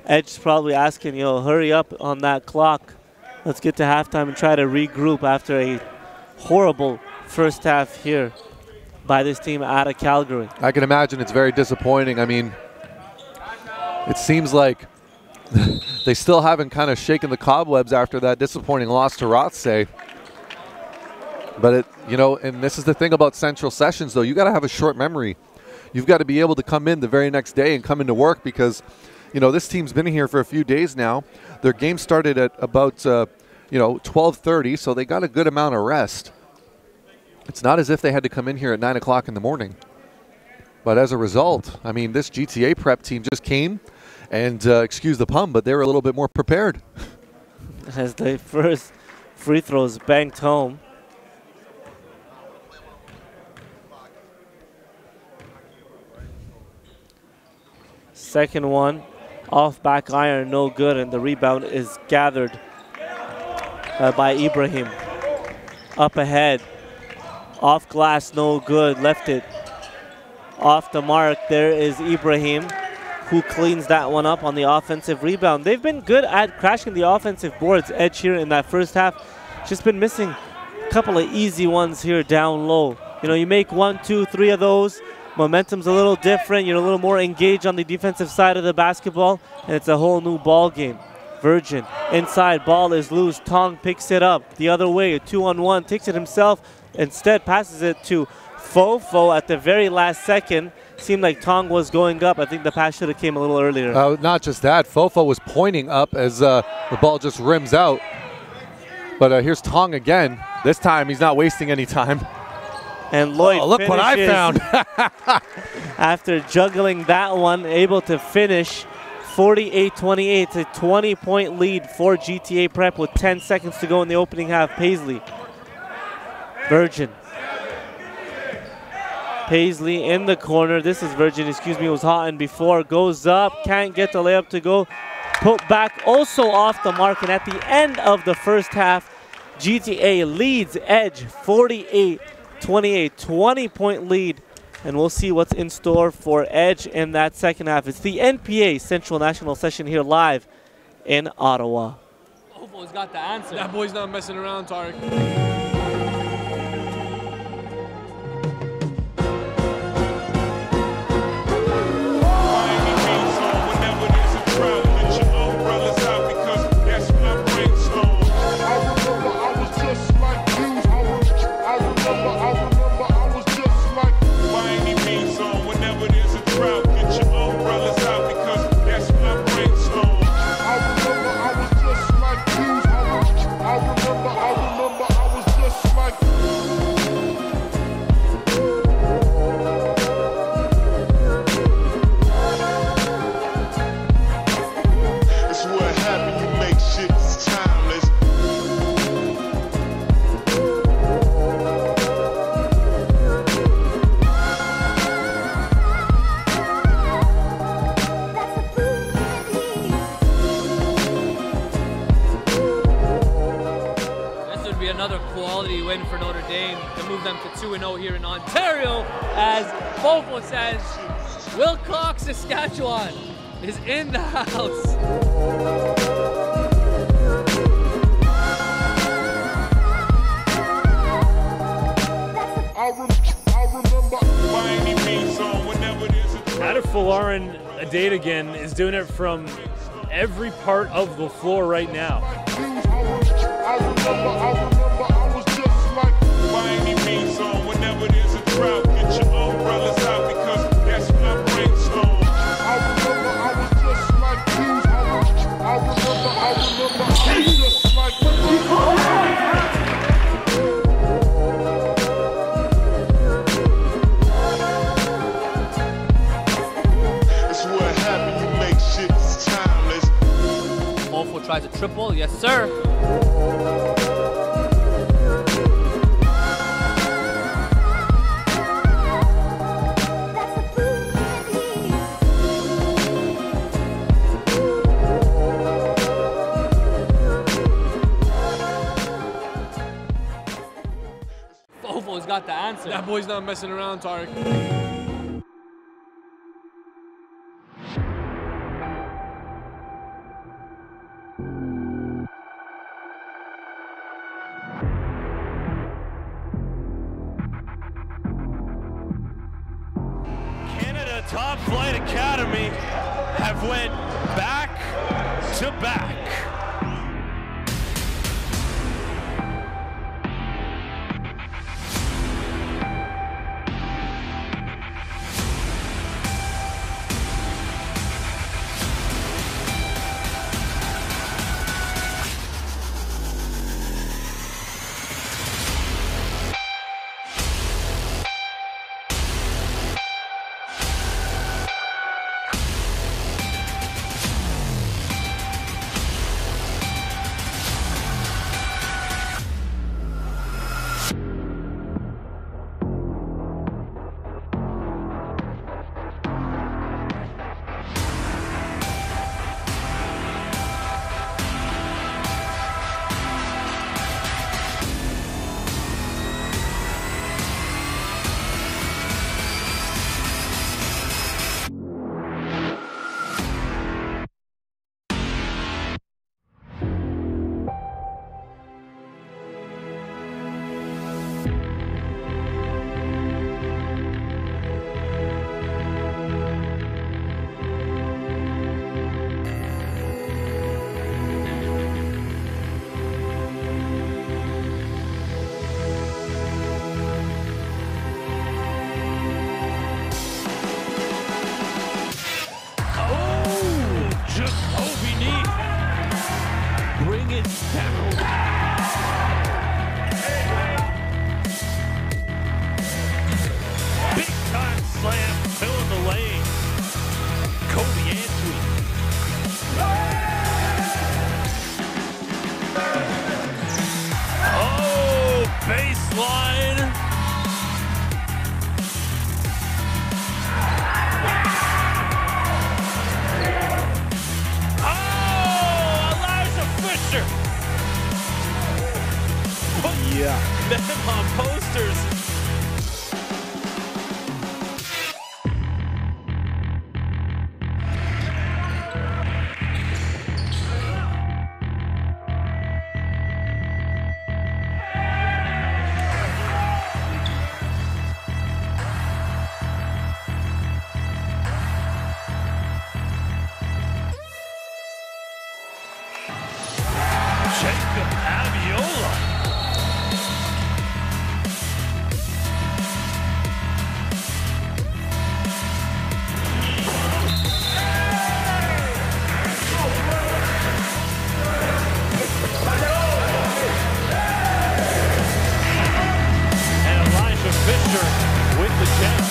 Edge's probably asking, hurry up on that clock. Let's get to halftime and try to regroup after a horrible first half here by this team out of Calgary. I can imagine it's very disappointing. I mean, it seems like they still haven't kind of shaken the cobwebs after that disappointing loss to Rothsay. But, and this is the thing about Central Sessions, though. You got to have a short memory. You've got to be able to come in the very next day and come into work because this team's been here for a few days now. Their game started at about, 12:30, so they got a good amount of rest. It's not as if they had to come in here at 9 o'clock in the morning. But as a result, I mean, this GTA Prep team just came and, excuse the pun, but they were a little bit more prepared. As the first free throws banked home. Second one, off back iron, no good, and the rebound is gathered by Ibrahim. Up ahead, off glass, no good, left it off the mark. There is Ibrahim, who cleans that one up on the offensive rebound. They've been good at crashing the offensive boards. Edge here in that first half, just been missing a couple of easy ones here down low. You make 1, 2, 3 of those. Momentum's a little different. You're a little more engaged on the defensive side of the basketball, and it's a whole new ball game. Virgin inside, ball is loose. Tong picks it up the other way, a 2-on-1, takes it himself. Instead, passes it to Fofo at the very last second. Seemed like Tong was going up. I think the pass should have came a little earlier. Not just that, Fofo was pointing up as the ball just rims out. But here's Tong again. This time, he's not wasting any time. And Lloyd look what I found. After juggling that one, able to finish 48-28. It's a 20-point lead for GTA Prep with 10 seconds to go in the opening half. Paisley. Virgin. Paisley in the corner. This is Virgin, was hot and before. Goes up, can't get the layup to go. Put back also off the mark. And at the end of the first half, GTA leads Edge 48-28, 20-point lead, and we'll see what's in store for Edge in that second half. It's the NPA Central National Session here live in Ottawa. Ovo's got the answer. That boy's not messing around, Tarek. Win for Notre Dame to move them to 2-0 here in Ontario, as Fofo says, Wilcox, Saskatchewan is in the house. Adifalarin Adate again is doing it from every part of the floor right now. I was just like Miami means on whenever there's a drought, get your umbrellas out because that's when I brainstorm. I remember I was just like you. I remember I was just like you. It's what happened, you make shit timeless. Mofo tries a triple, yes sir. Fofo's got the answer. That boy's not messing around, Tarek. Canada Top Flight Academy have went back to back. Them on posters. Jacob Abiola. With the gem.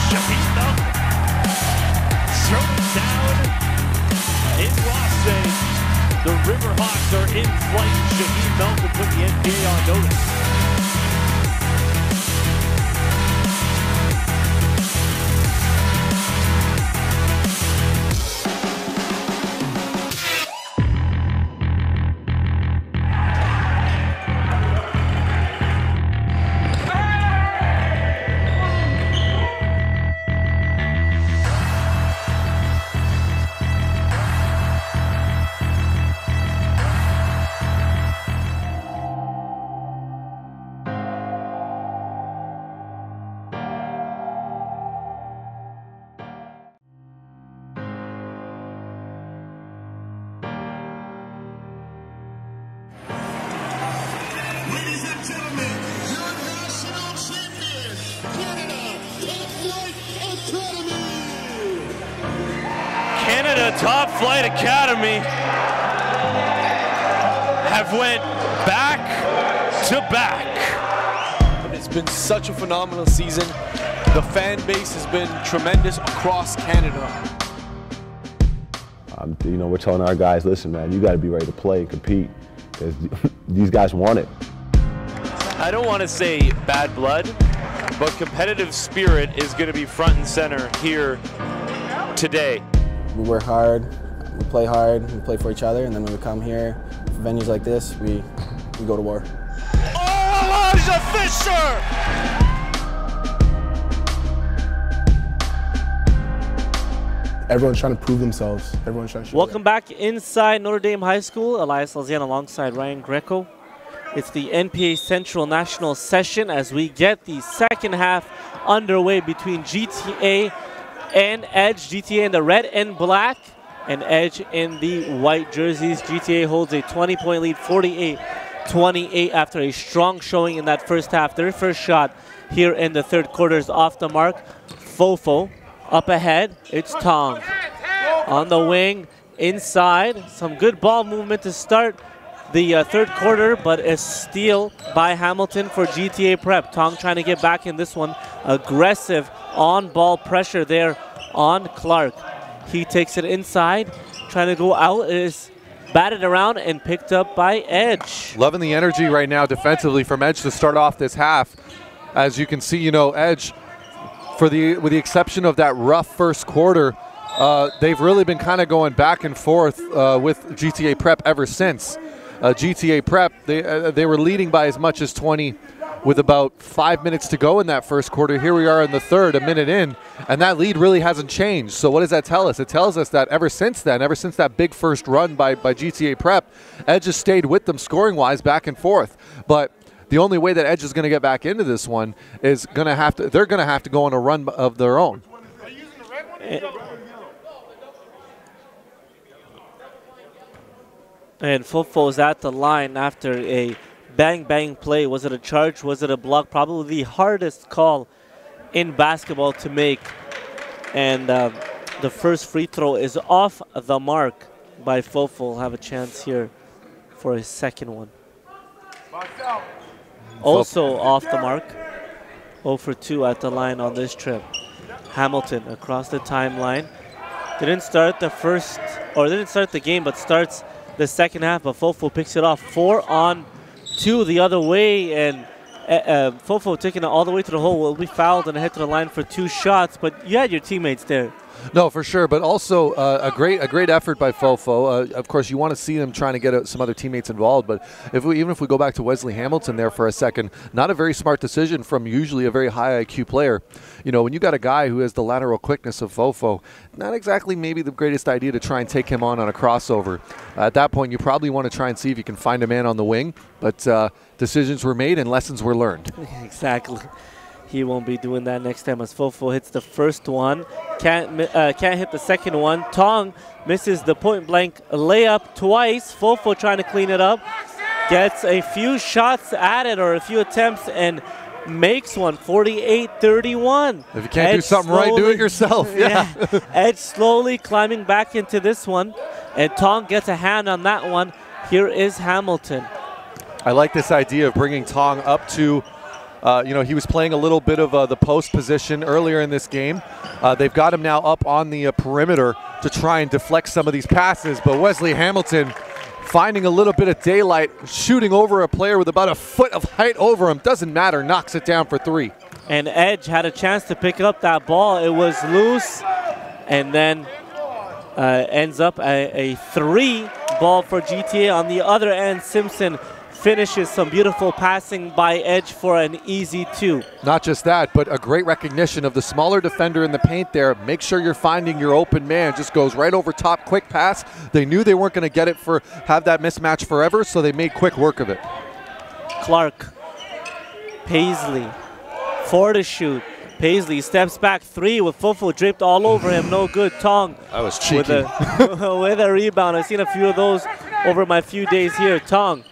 Shaheed thrown down in Rothsay. The Riverhawks are in flight. Shaheed Malcolm put the NBA on notice. Canada Top Flight Academy have went back to back. It's been such a phenomenal season. The fan base has been tremendous across Canada. You know, we're telling our guys, listen, man, you got to be ready to play and compete because these guys want it. I don't want to say bad blood, but competitive spirit is going to be front and center here today. We work hard, we play for each other, and then when we come here, for venues like this, we go to war. Oh, Elijah Fisher! Everyone's trying to prove themselves. Everyone's trying to show Welcome back inside Notre Dame High School. Elias Salzian alongside Ryan Greco. It's the NPA Central National Session as we get the second half underway between GTA and Edge. GTA in the red and black, and Edge in the white jerseys. GTA holds a 20-point lead, 48-28 after a strong showing in that first half. Their first shot here in the third quarter is off the mark. Fofo up ahead, it's Tong. On the wing, inside, some good ball movement to start the third quarter, but a steal by Hamilton for GTA Prep. Tong trying to get back in this one. Aggressive on-ball pressure there on Clark. He takes it inside, trying to go out, is batted around and picked up by Edge. Loving the energy right now defensively from Edge to start off this half. As you can see, you know, Edge, with the exception of that rough first quarter, they've really been kind of going back and forth with GTA Prep ever since. GTA Prep, they were leading by as much as 20 with about 5 minutes to go in that first quarter. Here we are in the third, a minute in, and that lead really hasn't changed. So what does that tell us? It tells us that ever since then, ever since that big first run by GTA Prep, Edge has stayed with them scoring-wise back and forth. But the only way that Edge is going to get back into this one is they're going to have to go on a run of their own. And Fofo's at the line after a bang play. Was it a charge? Was it a block? Probably the hardest call in basketball to make. And the first free throw is off the mark by Fofo. Will have a chance here for his second one. Also off the mark. 0 for 2 at the line on this trip. Hamilton across the timeline. Didn't start the game, but starts the second half, but Fofo picks it off. 4-on-2 the other way, and Fofo taking it all the way to the hole. Will be fouled and head to the line for 2 shots, but you had your teammates there. No, for sure, but also a great effort by Fofo. Of course, you want to see them trying to get some other teammates involved, but even if we go back to Wesley Hamilton there for a second, not a very smart decision from usually a very high IQ player. You know, when you got a guy who has the lateral quickness of Fofo, not exactly maybe the greatest idea to try and take him on a crossover. At that point, you probably want to try and see if you can find a man on the wing, but decisions were made and lessons were learned. Exactly. He won't be doing that next time as Fofo hits the first one. Can't hit the second one. Tong misses the point-blank layup twice. Fofo trying to clean it up. Gets a few shots at it, or a few attempts, and makes one. 48-31. If you can't do something right, do it yourself. Yeah. Edge slowly climbing back into this one, and Tong gets a hand on that one. Here is Hamilton. I like this idea of bringing Tong up to you know, he was playing a little bit of the post position earlier in this game. They've got him now up on the perimeter to try and deflect some of these passes, but Wesley Hamilton finding a little bit of daylight, shooting over a player with about a foot of height over him. Doesn't matter, knocks it down for 3. And Edge had a chance to pick up that ball. It was loose, and then ends up a 3 ball for GTA. On the other end, Simpson finishes some beautiful passing by Edge for an easy 2. Not just that, but a great recognition of the smaller defender in the paint there. Make sure you're finding your open man. Just goes right over top, quick pass. They knew they weren't going to get it have that mismatch forever, so they made quick work of it. Clark, Paisley, 4 to shoot. Paisley steps back 3 with Fofo draped all over him. No good. Tong. That was cheeky. With a rebound. I've seen a few of those over my few days here. Tong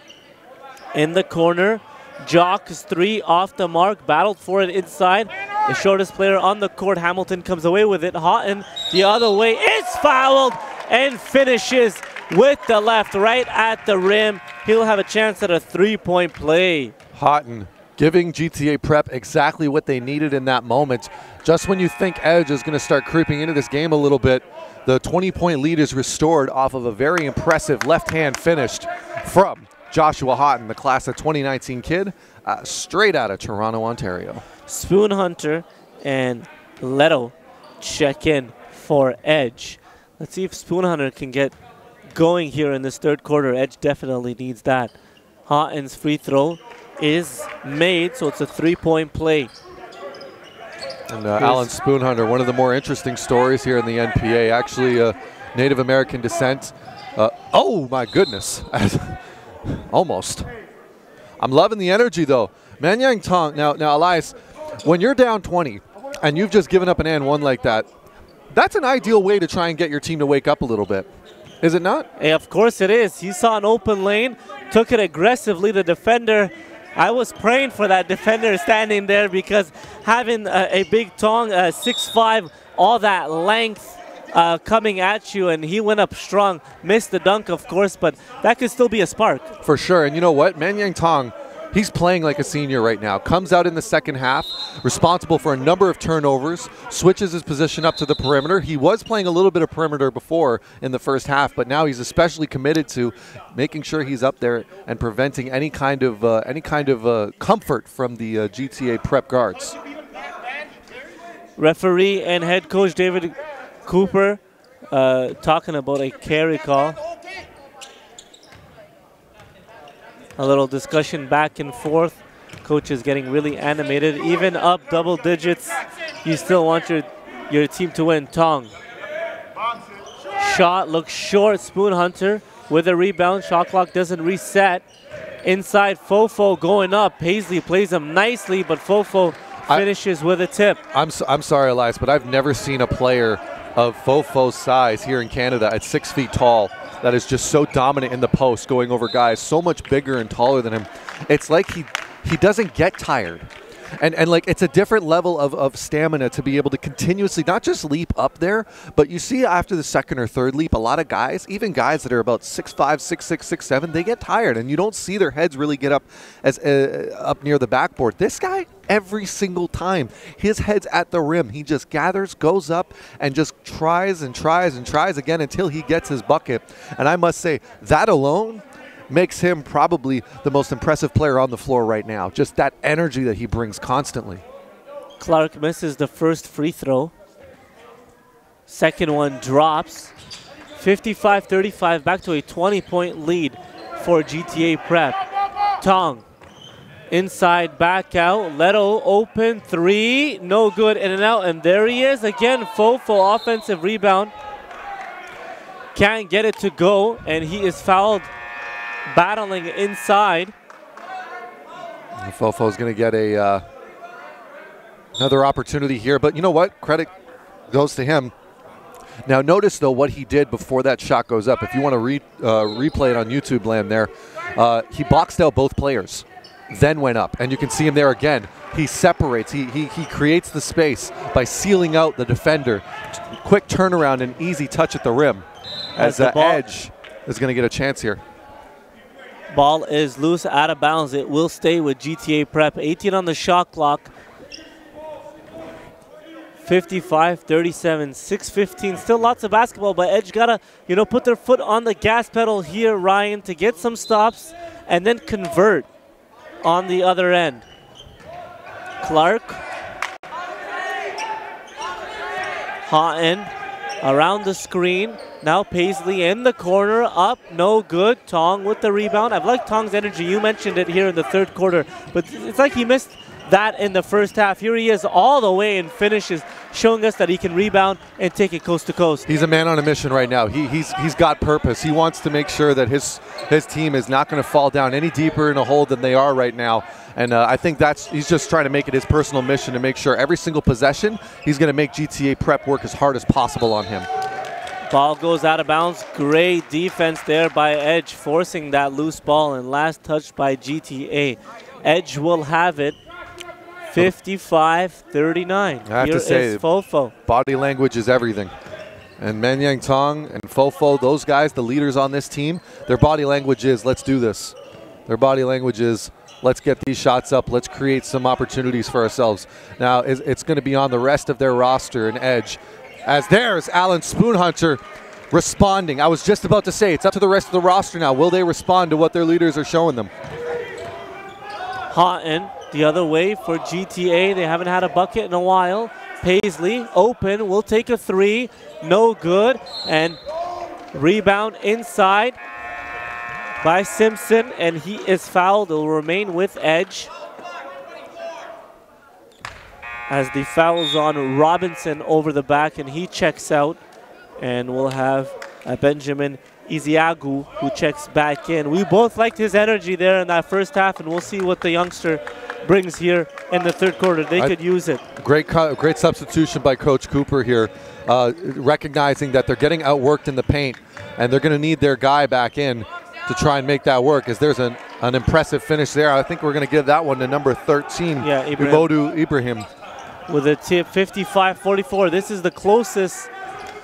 in the corner. Jocks 3 off the mark. Battled for it inside. The shortest player on the court, Hamilton, comes away with it. Houghton the other way. It's fouled. and finishes with the left right at the rim. He'll have a chance at a three-point play. Houghton giving GTA Prep exactly what they needed in that moment. Just when you think Edge is going to start creeping into this game a little bit, the 20-point lead is restored off of a very impressive left-hand finish from Joshua Houghton, the class of 2019 kid, straight out of Toronto, Ontario. Spoon Hunter and Leto check in for Edge. Let's see if Spoon Hunter can get going here in this third quarter. Edge definitely needs that. Houghton's free throw is made, so it's a three-point play. And Alan Spoon Hunter, one of the more interesting stories here in the NPA, actually Native American descent. Oh my goodness, almost. I'm loving the energy though. Manyang Tong, now Elias, when you're down 20 and you've just given up an and one like that, that's an ideal way to try and get your team to wake up a little bit. Is it not? Hey, of course it is. He saw an open lane, took it aggressively. The defender, I was praying for that defender standing there because having a big Tong, 6'5", all that length coming at you, and he went up strong. Missed the dunk, of course, but that could still be a spark. For sure. And you know what? Manyang Tong, he's playing like a senior right now. Comes out in the second half, responsible for a number of turnovers, switches his position up to the perimeter. He was playing a little bit of perimeter before in the first half, but now he's especially committed to making sure he's up there and preventing any kind of comfort from the GTA Prep guards. Referee and head coach David Cooper talking about a carry call. A little discussion back and forth. Coach is getting really animated. Even up double digits, you still want your team to win. Tong. Shot looks short. Spoon Hunter with a rebound. Shot clock doesn't reset. Inside, Fofo going up. Paisley plays him nicely, but Fofo finishes with a tip. I'm sorry, Elias, but I've never seen a player of Fofo's size here in Canada at 6 feet tall that is just so dominant in the post, going over guys so much bigger and taller than him. It's like he doesn't get tired. And like, it's a different level of stamina to be able to continuously not just leap up there, but you see after the second or third leap, a lot of guys, even guys that are about 6'5", 6'6", 6'7", they get tired, and you don't see their heads really get up as up near the backboard. This guy, every single time, his head's at the rim. He just gathers, goes up, and just tries and tries and tries again until he gets his bucket. And I must say, that alone makes him probably the most impressive player on the floor right now. Just that energy that he brings constantly. Clark misses the first free throw. Second one drops. 55-35, back to a 20-point lead for GTA Prep. Tong, inside, back out. Leto, open three, no good, in and out, and there he is again. Fofo, offensive rebound. Can't get it to go, and he is fouled battling inside. Fofo's going to get another opportunity here, but you know what? Credit goes to him. Now notice though what he did before that shot goes up. If you want to replay it on YouTube land there, he boxed out both players, then went up, and you can see him there again. He separates, he creates the space by sealing out the defender. Quick turnaround and easy touch at the rim as Edge is going to get a chance here. Ball is loose, out of bounds. It will stay with GTA Prep. 18 on the shot clock. 55-37, 6:15. Still lots of basketball, but Edge gotta, put their foot on the gas pedal here, Ryan, to get some stops and then convert on the other end. Clark. Houghton around the screen. Now Paisley in the corner, up, no good. Tong with the rebound. I've liked Tong's energy. You mentioned it here in the third quarter, but it's like he missed that in the first half. Here he is all the way and finishes, showing us that he can rebound and take it coast to coast. He's a man on a mission right now. He's got purpose. He wants to make sure that his team is not going to fall down any deeper in a hole than they are right now. And I think he's just trying to make it his personal mission to make sure every single possession he's going to make GTA Prep work as hard as possible on him. Ball goes out of bounds. Great defense there by Edge, forcing that loose ball, and last touch by GTA. Edge will have it. 55-39. I have to say, Fofo. Body language is everything. And Manyang Tong and Fofo, those guys, the leaders on this team, their body language is, let's do this. Their body language is, let's get these shots up. Let's create some opportunities for ourselves. Now, it's going to be on the rest of their roster and edge. As there's Alan Spoonhunter responding. I was just about to say, it's up to the rest of the roster now. Will they respond to what their leaders are showing them? Houghton the other way for GTA. They haven't had a bucket in a while. Paisley open, will take a three. No good. And rebound inside by Simpson, and he is fouled. Will remain with edge. As the foul's on Robinson over the back, and he checks out. And we'll have Benjamin Iziagu who checks back in. We both liked his energy there in that first half, and we'll see what the youngster brings here in the third quarter. They could use it. Great substitution by Coach Cooper here, recognizing that they're getting outworked in the paint, and they're going to need their guy back in to try and make that work, as there's an impressive finish there. I think we're going to give that one to number 13, Umodu Ibrahim. With a tip, 55-44. This is the closest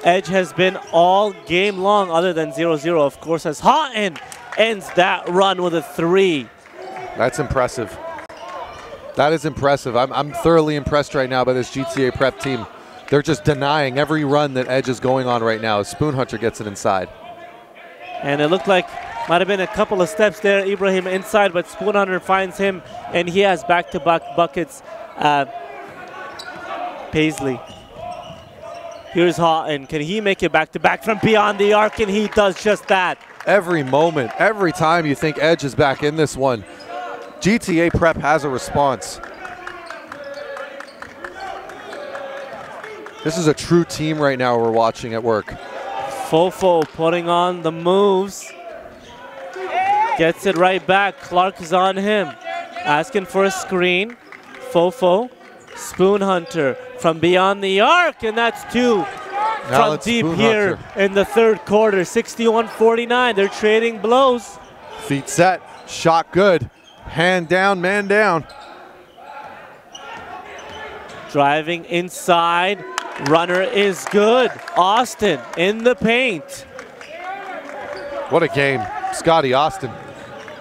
Edge has been all game long, other than 0-0, of course, as Houghton ends that run with a three. That's impressive. That is impressive. I'm thoroughly impressed right now by this GTA Prep team. They're just denying every run that Edge is going on right now as Spoonhunter gets it inside. And it looked like might have been a couple of steps there, Ibrahim inside, but Spoonhunter finds him, and he has back-to-back buckets. Paisley. Here's Houghton. Can he make it back-to-back from beyond the arc? And he does just that. Every moment, every time you think Edge is back in this one, GTA Prep has a response. This is a true team right now we're watching at work. Fofo putting on the moves. Gets it right back. Clark is on him. Asking for a screen. Fofo. Spoonhunter from beyond the arc, and that's two from deep here in the third quarter. 61-49. They're trading blows. Feet set. Shot good. Hand down, man down. Driving inside. Runner is good. Austin in the paint. What a game. Scotty Austin.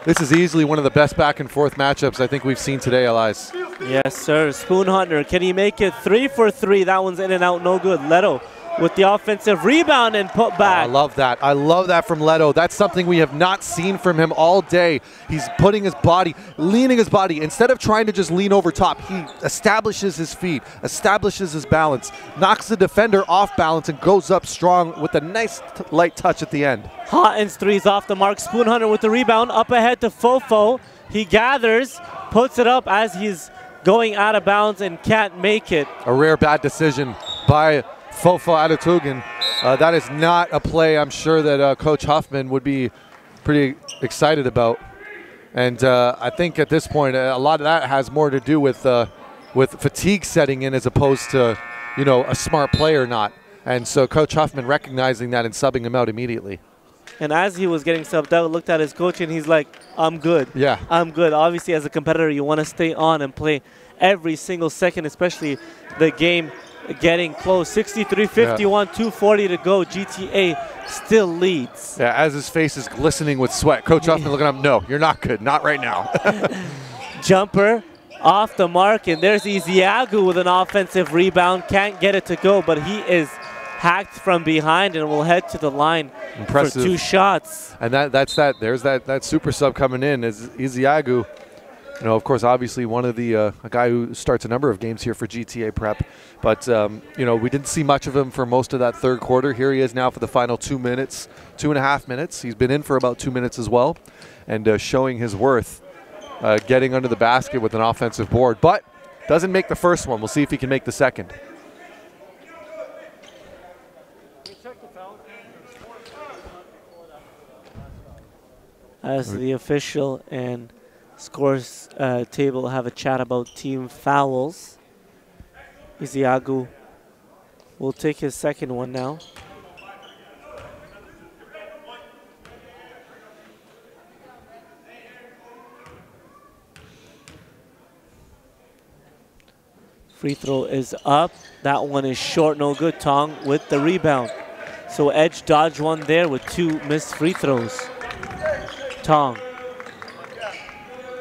This is easily one of the best back and forth matchups I think we've seen today, Elias. Yes, sir. Spoonhunter, can he make it 3 for 3? That one's in and out, no good. Leto with the offensive rebound and put back. I love that. I love that from Leto. That's something we have not seen from him all day. He's putting his body, leaning his body. Instead of trying to just lean over top, he establishes his feet, establishes his balance, knocks the defender off balance, and goes up strong with a nice light touch at the end. Houghton's three's off the mark. Spoonhunter with the rebound, up ahead to Fofo. He gathers, puts it up as he's going out of bounds and can't make it. A rare bad decision by Fofo Adatugan. That is not a play I'm sure that Coach Huffman would be pretty excited about. And I think at this point, a lot of that has more to do with fatigue setting in as opposed to, you know, a smart play or not. And so Coach Huffman recognizing that and subbing him out immediately. And as he was getting subbed out, looked at his coach and he's like, I'm good. Yeah. I'm good. Obviously, as a competitor, you want to stay on and play every single second, especially the game getting close. 63-51, 2:40 to go. GTA still leads. Yeah, as his face is glistening with sweat. Coach Huffman looking up, no, you're not good. Not right now. Jumper off the mark, and there's Iziagu with an offensive rebound. Can't get it to go, but he is hacked from behind and will head to the line for 2 shots. And there's that super sub coming in is Iziagu. You know, of course, obviously one of the a guy who starts a number of games here for GTA Prep. But, you know, we didn't see much of him for most of that third quarter. Here he is now for the final 2 minutes, 2.5 minutes. He's been in for about 2 minutes as well, and showing his worth, getting under the basket with an offensive board. But doesn't make the first one. We'll see if he can make the second. As the official and scores table have a chat about team fouls. Iziagu will take his second one now. Free throw is up. That one is short, no good. Tong with the rebound. So Edge dodged one there with 2 missed free throws. Tong.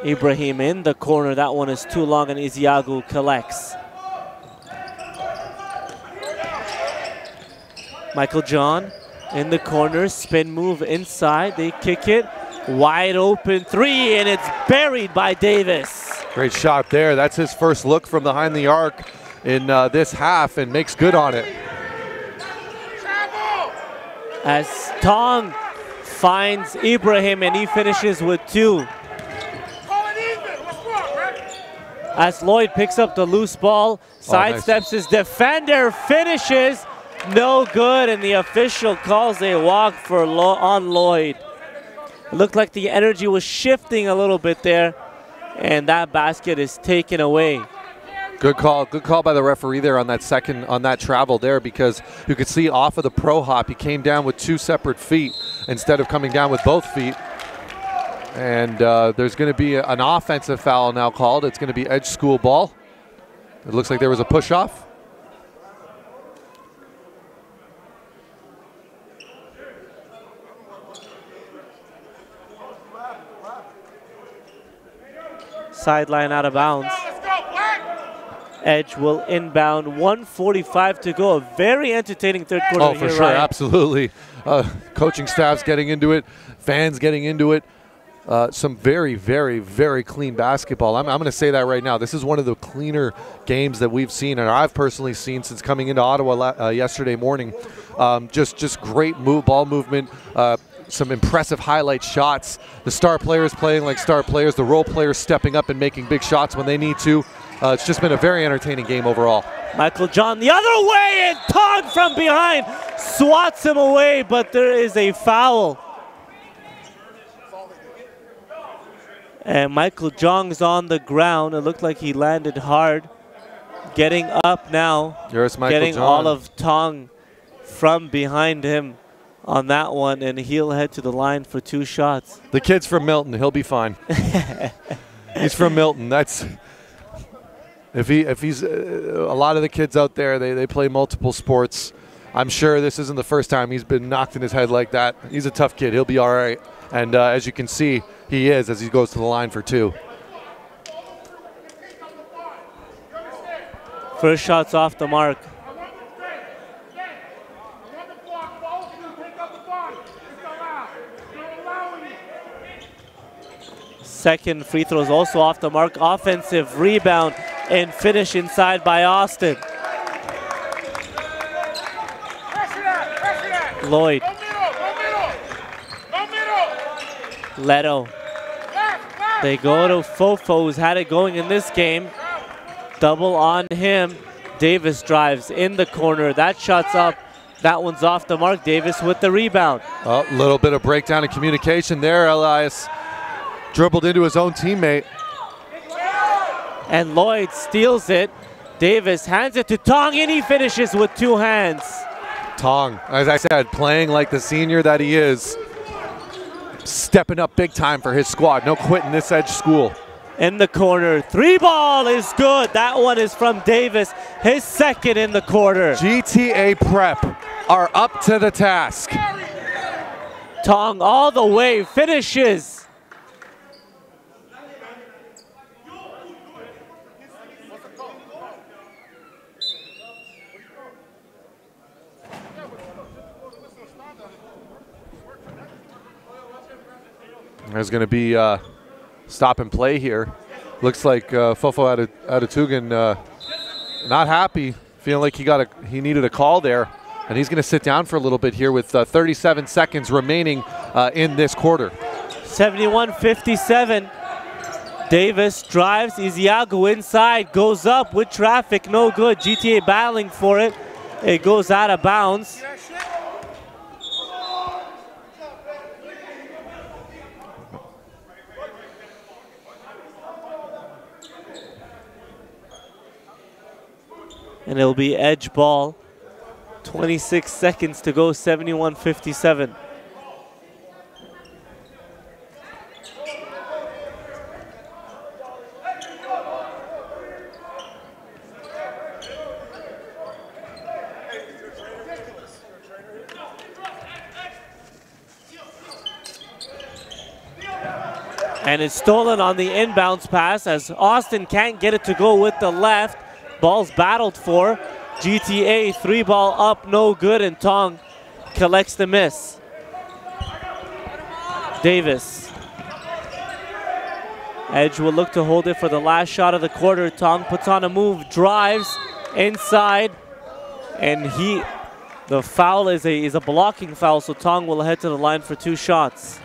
Ibrahim in the corner. That one is too long and Isiagu collects. Michael John in the corner. Spin move inside. They kick it. Wide open 3 and it's buried by Davis. Great shot there. That's his first look from behind the arc in this half and makes good on it. As Tong finds Ibrahim and he finishes with 2. As Lloyd picks up the loose ball, sidesteps his defender, finishes, no good, and the official calls a walk for on Lloyd. It looked like the energy was shifting a little bit there, and that basket is taken away. Good call by the referee there on that travel there, because you could see off of the pro hop, he came down with 2 separate feet instead of coming down with both feet. And there's going to be an offensive foul now called. It's going to be Edge School ball. It looks like there was a push-off. Sideline out of bounds. Edge will inbound. 1:45 to go. A very entertaining third quarter. Oh, for sure, Ryan. Absolutely. Coaching staff's getting into it. Fans getting into it. Some very, very, very clean basketball. I'm going to say that right now. This is one of the cleaner games that we've seen, and I've personally seen since coming into Ottawa yesterday morning. Just great ball movement. Some impressive highlight shots. The star players playing like star players. The role players stepping up and making big shots when they need to. It's just been a very entertaining game overall. Michael John the other way, and Tong from behind swats him away, but there is a foul. And Michael Jong's on the ground. It looked like he landed hard. Getting up now. Here's Michael getting John. all of Tong from behind him on that one, and he'll head to the line for 2 shots. The kid's from Milton. He'll be fine. He's from Milton. That's if he's a lot of the kids out there. They play multiple sports. I'm sure this isn't the first time he's been knocked in his head like that. He's a tough kid. He'll be all right. And as you can see, he is as he goes to the line for 2. First shot's off the mark. Second free throw is also off the mark. Offensive rebound and finish inside by Austin. Lloyd. Leto. They go to Fofo, who's had it going in this game. Double on him. Davis drives in the corner. That shot's up. That one's off the mark. Davis with the rebound. A little bit of breakdown in communication there. Elias dribbled into his own teammate. And Lloyd steals it. Davis hands it to Tong, and he finishes with 2 hands. Tong, as I said, playing like the senior that he is. Stepping up big time for his squad. No quitting this Edge School. In the corner. 3 ball is good. That one is from Davis. His second in the quarter. GTA Prep are up to the task. Tong all the way. Finishes. There's going to be stop and play here. Looks like Fofo Adatugan not happy, feeling like he needed a call there, and he's going to sit down for a little bit here with 37 seconds remaining in this quarter. 71-57. Davis drives. Isiagu inside, goes up with traffic, no good. GTA battling for it. It goes out of bounds. And it'll be Edge ball. 26 seconds to go, 71-57. And it's stolen on the inbounds pass as Austin can't get it to go with the left. Ball's battled for. GTA 3-ball up, no good, and Tong collects the miss. Davis. Edge will look to hold it for the last shot of the quarter. Tong puts on a move, drives inside, and the foul is a blocking foul, so Tong will head to the line for 2 shots.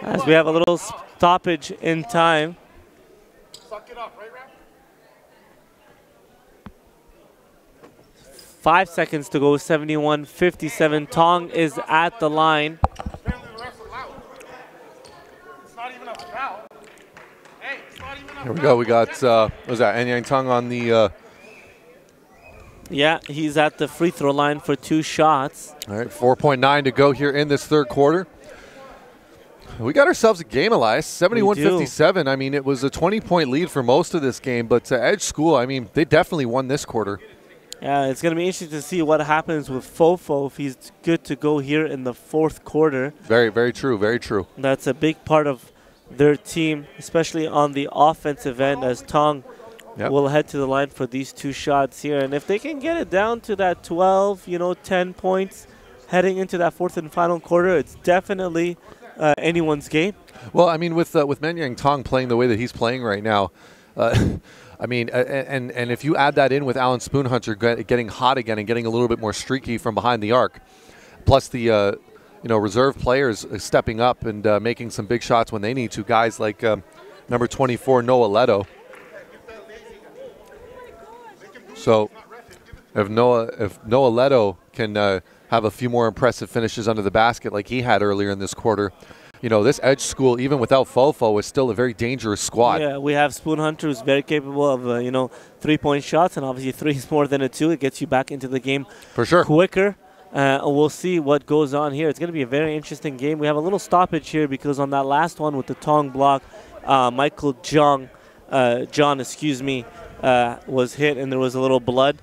As we have a little stoppage in time. 5 seconds to go, 71-57. Tong is at the line. Here we go. We got, was that Anyang Tong on the... Yeah, he's at the free throw line for 2 shots. All right, 4.9 to go here in this third quarter. We got ourselves a game, Elias, 71-57. I mean, it was a 20-point lead for most of this game, but Edge School, I mean, they definitely won this quarter. Yeah, it's going to be interesting to see what happens with Fofo if he's good to go here in the fourth quarter. Very, very true, very true. That's a big part of their team, especially on the offensive end, as Tong will head to the line for these 2 shots here. And if they can get it down to that 12, 10 points heading into that fourth and final quarter, it's definitely anyone's game. Well, I mean, with Anyang Tong playing the way that he's playing right now, I mean, and if you add that in with Alan Spoonhunter getting hot again and getting a little bit more streaky from behind the arc, plus the reserve players stepping up and making some big shots when they need to, guys like number 24 Noah Leto. So if Noah Leto can have a few more impressive finishes under the basket like he had earlier in this quarter, this Edge School, even without Fofo, is still a very dangerous squad. Yeah, we have Spoonhunter, who's very capable of, 3-point shots, and obviously 3 is more than a 2. It gets you back into the game for sure quicker. We'll see what goes on here. It's going to be a very interesting game. We have a little stoppage here because on that last one with the Tong block, Michael John, was hit and there was a little blood.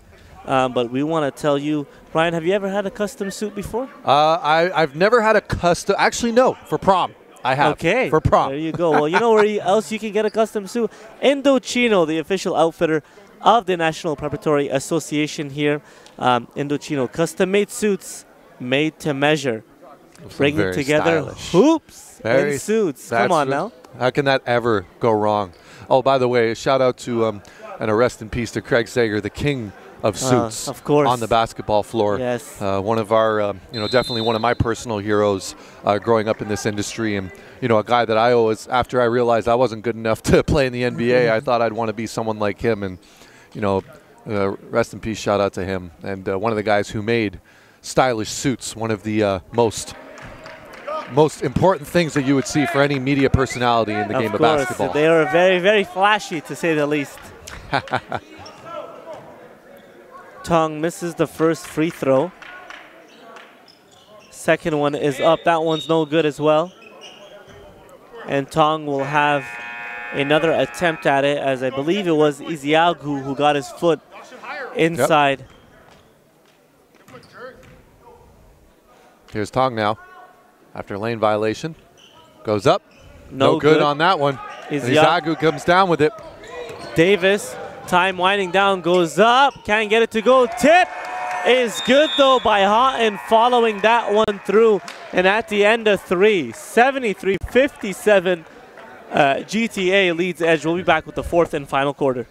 But we want to tell you, Brian, have you ever had a custom suit before? I've never had a custom. Actually, no. For prom, I have. Okay. For prom. There you go. Well, you know where else you can get a custom suit? Indochino, the official outfitter of the National Preparatory Association here. Indochino, custom-made suits made to measure. Bringing together stylish. hoops and suits. Come on now. How can that ever go wrong? Oh, by the way, a shout out to and a rest in peace to Craig Sager, the king of suits, of course, on the basketball floor. Yes, one of our, definitely one of my personal heroes growing up in this industry, and a guy that I always, after I realized I wasn't good enough to play in the NBA, I thought I'd want to be someone like him, and rest in peace, shout out to him, and one of the guys who made stylish suits one of the most important things that you would see for any media personality in the game of basketball. They are very, very flashy, to say the least. Tong misses the first free throw. Second one is up. That one's no good as well. And Tong will have another attempt at it, as I believe it was Iziagu who got his foot inside. Yep. Here's Tong now. After lane violation. Goes up. No good on that one. Iziagu comes down with it. Davis. Time winding down, goes up, can't get it to go. Tip is good though by Houghton, following that one through. And at the end of 3, 73-57, GTA leads Edge. We'll be back with the fourth and final quarter.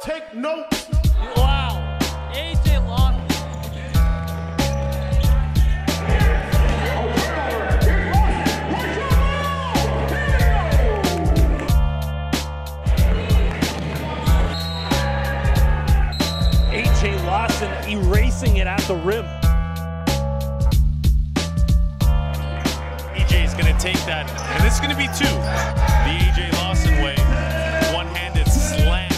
Take note. Wow. AJ Lotto. erasing it at the rim. EJ is going to take that, and this is going to be 2. The AJ Lawson way, one-handed slam.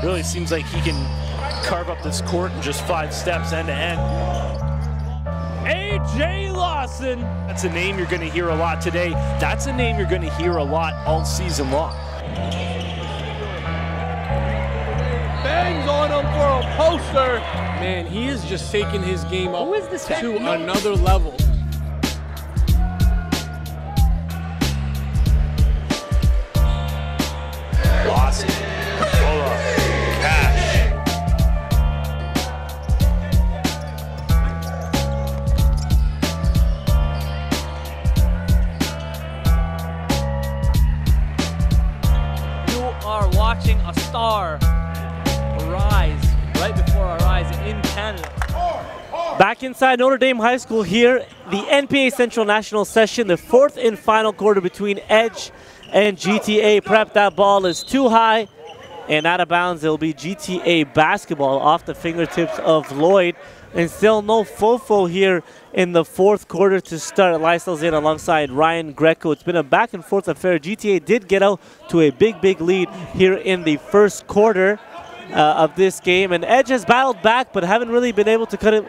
Really seems like he can carve up this court in just 5 steps end to end. AJ Lawson. That's a name you're going to hear a lot today. That's a name you're going to hear a lot all season long. Bangs on him for a poster. Man, he is just taking his game up to another level. Lawson. Hold on. Watching a star rise right before our eyes in Canada. Back inside Notre Dame High School here, the NPA Central National Session, the 4th and final quarter between Edge and GTA Prep. That ball is too high and out of bounds. It'll be GTA basketball off the fingertips of Lloyd. And still no Fofo here in the 4th quarter to start. Lysel's in alongside Ryan Greco. It's been a back and forth affair. GTA did get out to a big lead here in the 1st quarter of this game. And Edge has battled back, but haven't really been able to cut it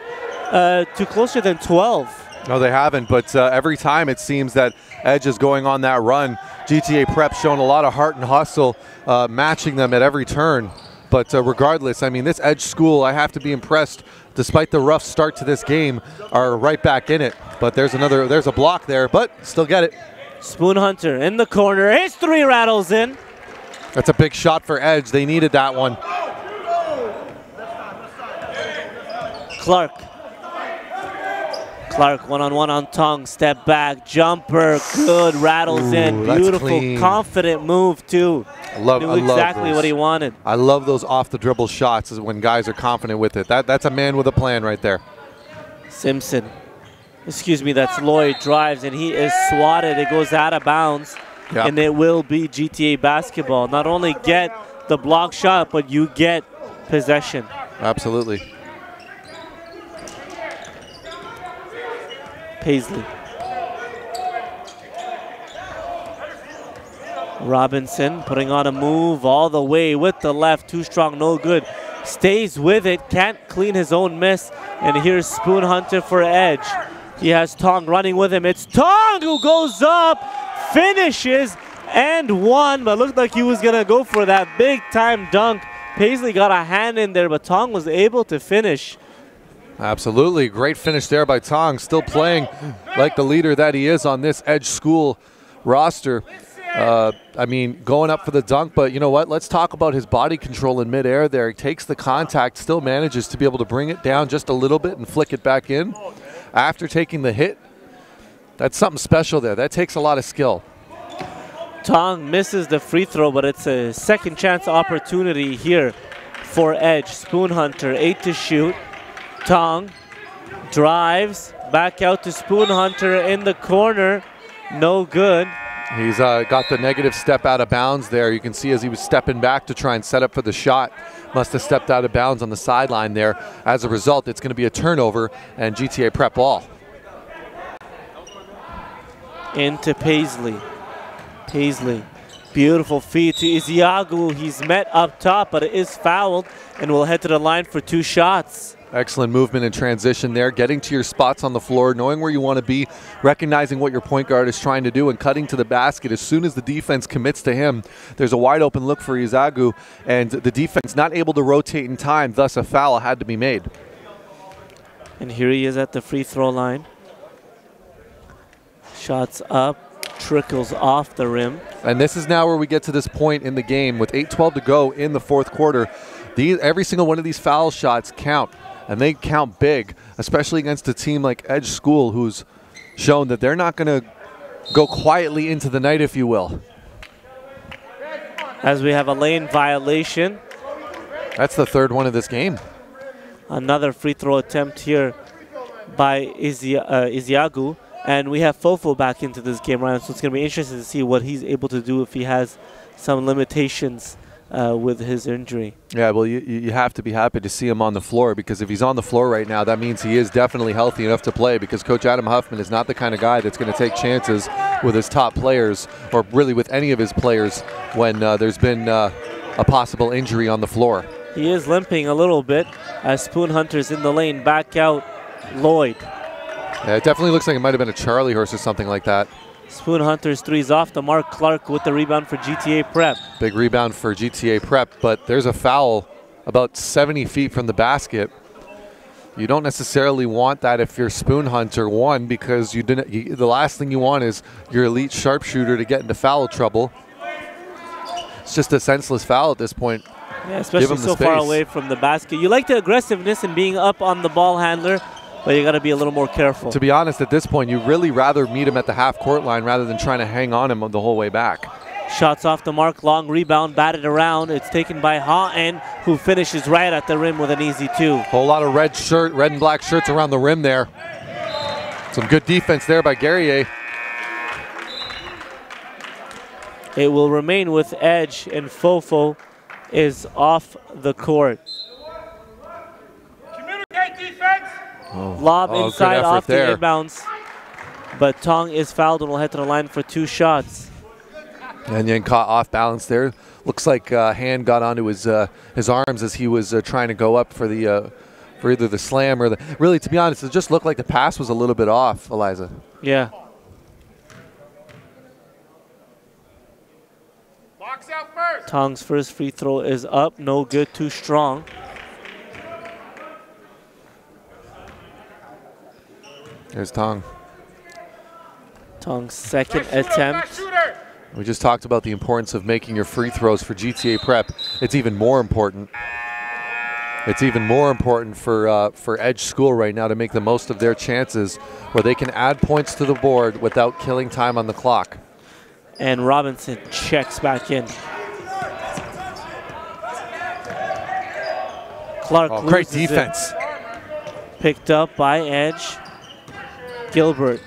to closer than 12. No, they haven't, but every time it seems that Edge is going on that run. GTA Prep showing a lot of heart and hustle, matching them at every turn. But regardless, I mean, this Edge school, I have to be impressed, despite the rough start to this game, are right back in it. But there's a block there, but still get it. Spoon Hunter in the corner. His 3 rattles in. That's a big shot for Edge. They needed that one. Clark one-on-one on Tong. Step back, jumper, good, rattles in. Beautiful, confident move too. Knew exactly what he wanted. I love those off the dribble shots when guys are confident with it. That's a man with a plan right there. Simpson, excuse me, that's Lloyd, drives and he is swatted. It goes out of bounds, and it will be GTA basketball. Not only get the block shot, but you get possession. Absolutely. Paisley. Robinson putting on a move all the way with the left. Too strong, no good. Stays with it, can't clean his own miss. And here's Spoon Hunter for Edge. He has Tong running with him. It's Tong who goes up, finishes, and one. But looked like he was going to go for that big-time dunk. Paisley got a hand in there, but Tong was able to finish. Absolutely. Great finish there by Tong. Still playing like the leader that he is on this Edge school roster. I mean, going up for the dunk, but you know what? Let's talk about his body control in midair there. He takes the contact, still manages to be able to bring it down just a little bit and flick it back in after taking the hit. That's something special there. That takes a lot of skill. Tong misses the free throw, but it's a second chance opportunity here for Edge. Spoon Hunter, 8 to shoot. Tong drives back out to Spoon Hunter in the corner. No good. He's got the negative step out of bounds there. You can see as he was stepping back to try and set up for the shot. Must have stepped out of bounds on the sideline there. As a result, it's going to be a turnover and GTA Prep ball. Into Paisley. Paisley. Beautiful feed to Iziagu. He's met up top, but it is fouled and will head to the line for 2 shots. Excellent movement and transition there, getting to your spots on the floor, knowing where you want to be, recognizing what your point guard is trying to do, and cutting to the basket. As soon as the defense commits to him, there's a wide open look for Izagu, and the defense not able to rotate in time, thus a foul had to be made. And here he is at the free throw line. Shots up, trickles off the rim. And this is now where we get to this point in the game with 8:12 to go in the 4th quarter. Every single one of these foul shots count. And they count big, especially against a team like Edge School, who's shown that they're not going to go quietly into the night, if you will. As we have a lane violation. That's the 3rd one of this game. Another free throw attempt here by Iziagu. And we have Fofo back into this game, Ryan, so it's going to be interesting to see what he's able to do if he has some limitations with his injury. Yeah, well, you have to be happy to see him on the floor, because if he's on the floor right now, that means he is definitely healthy enough to play, because Coach Adam Huffman is not the kind of guy that's going to take chances with his top players, or really with any of his players, when there's been a possible injury on the floor. He is limping a little bit as Spoon Hunter's in the lane. Back out Lloyd. Yeah, it definitely looks like it might have been a Charlie horse or something like that. Spoon Hunter's three's off to Mark Clark with the rebound for GTA Prep. Big rebound for GTA Prep, but there's a foul about 70 feet from the basket. You don't necessarily want that if you're Spoon Hunter, one, because the last thing you want is your elite sharpshooter to get into foul trouble. It's just a senseless foul at this point. Yeah, especially so far away from the basket. You like the aggressiveness and being up on the ball handler, but you got to be a little more careful. To be honest, at this point, you'd really rather meet him at the half-court line rather than trying to hang on him the whole way back. Shots off the mark, long rebound, batted around. It's taken by Ha'en, who finishes right at the rim with an easy two. Whole lot of red and black shirts around the rim there. Some good defense there by Guerrier. It will remain with Edge, and Fofo is off the court. Communicate, defense! Lob inside off the inbounds. But Tong is fouled and will head to the line for 2 shots. And Yen caught off balance there. Looks like hand got onto his arms as he was trying to go up for either the slam or the. Really, to be honest, it just looked like the pass was a little bit off, Eliza. Yeah. Box out first. Tong's first free throw is up. No good. Too strong. There's Tong. Tong's second attempt. We just talked about the importance of making your free throws for GTA Prep. It's even more important. It's even more important for Edge School right now to make the most of their chances where they can add points to the board without killing time on the clock. And Robinson checks back in. Clark great defense. Picked up by Edge. Gilbert.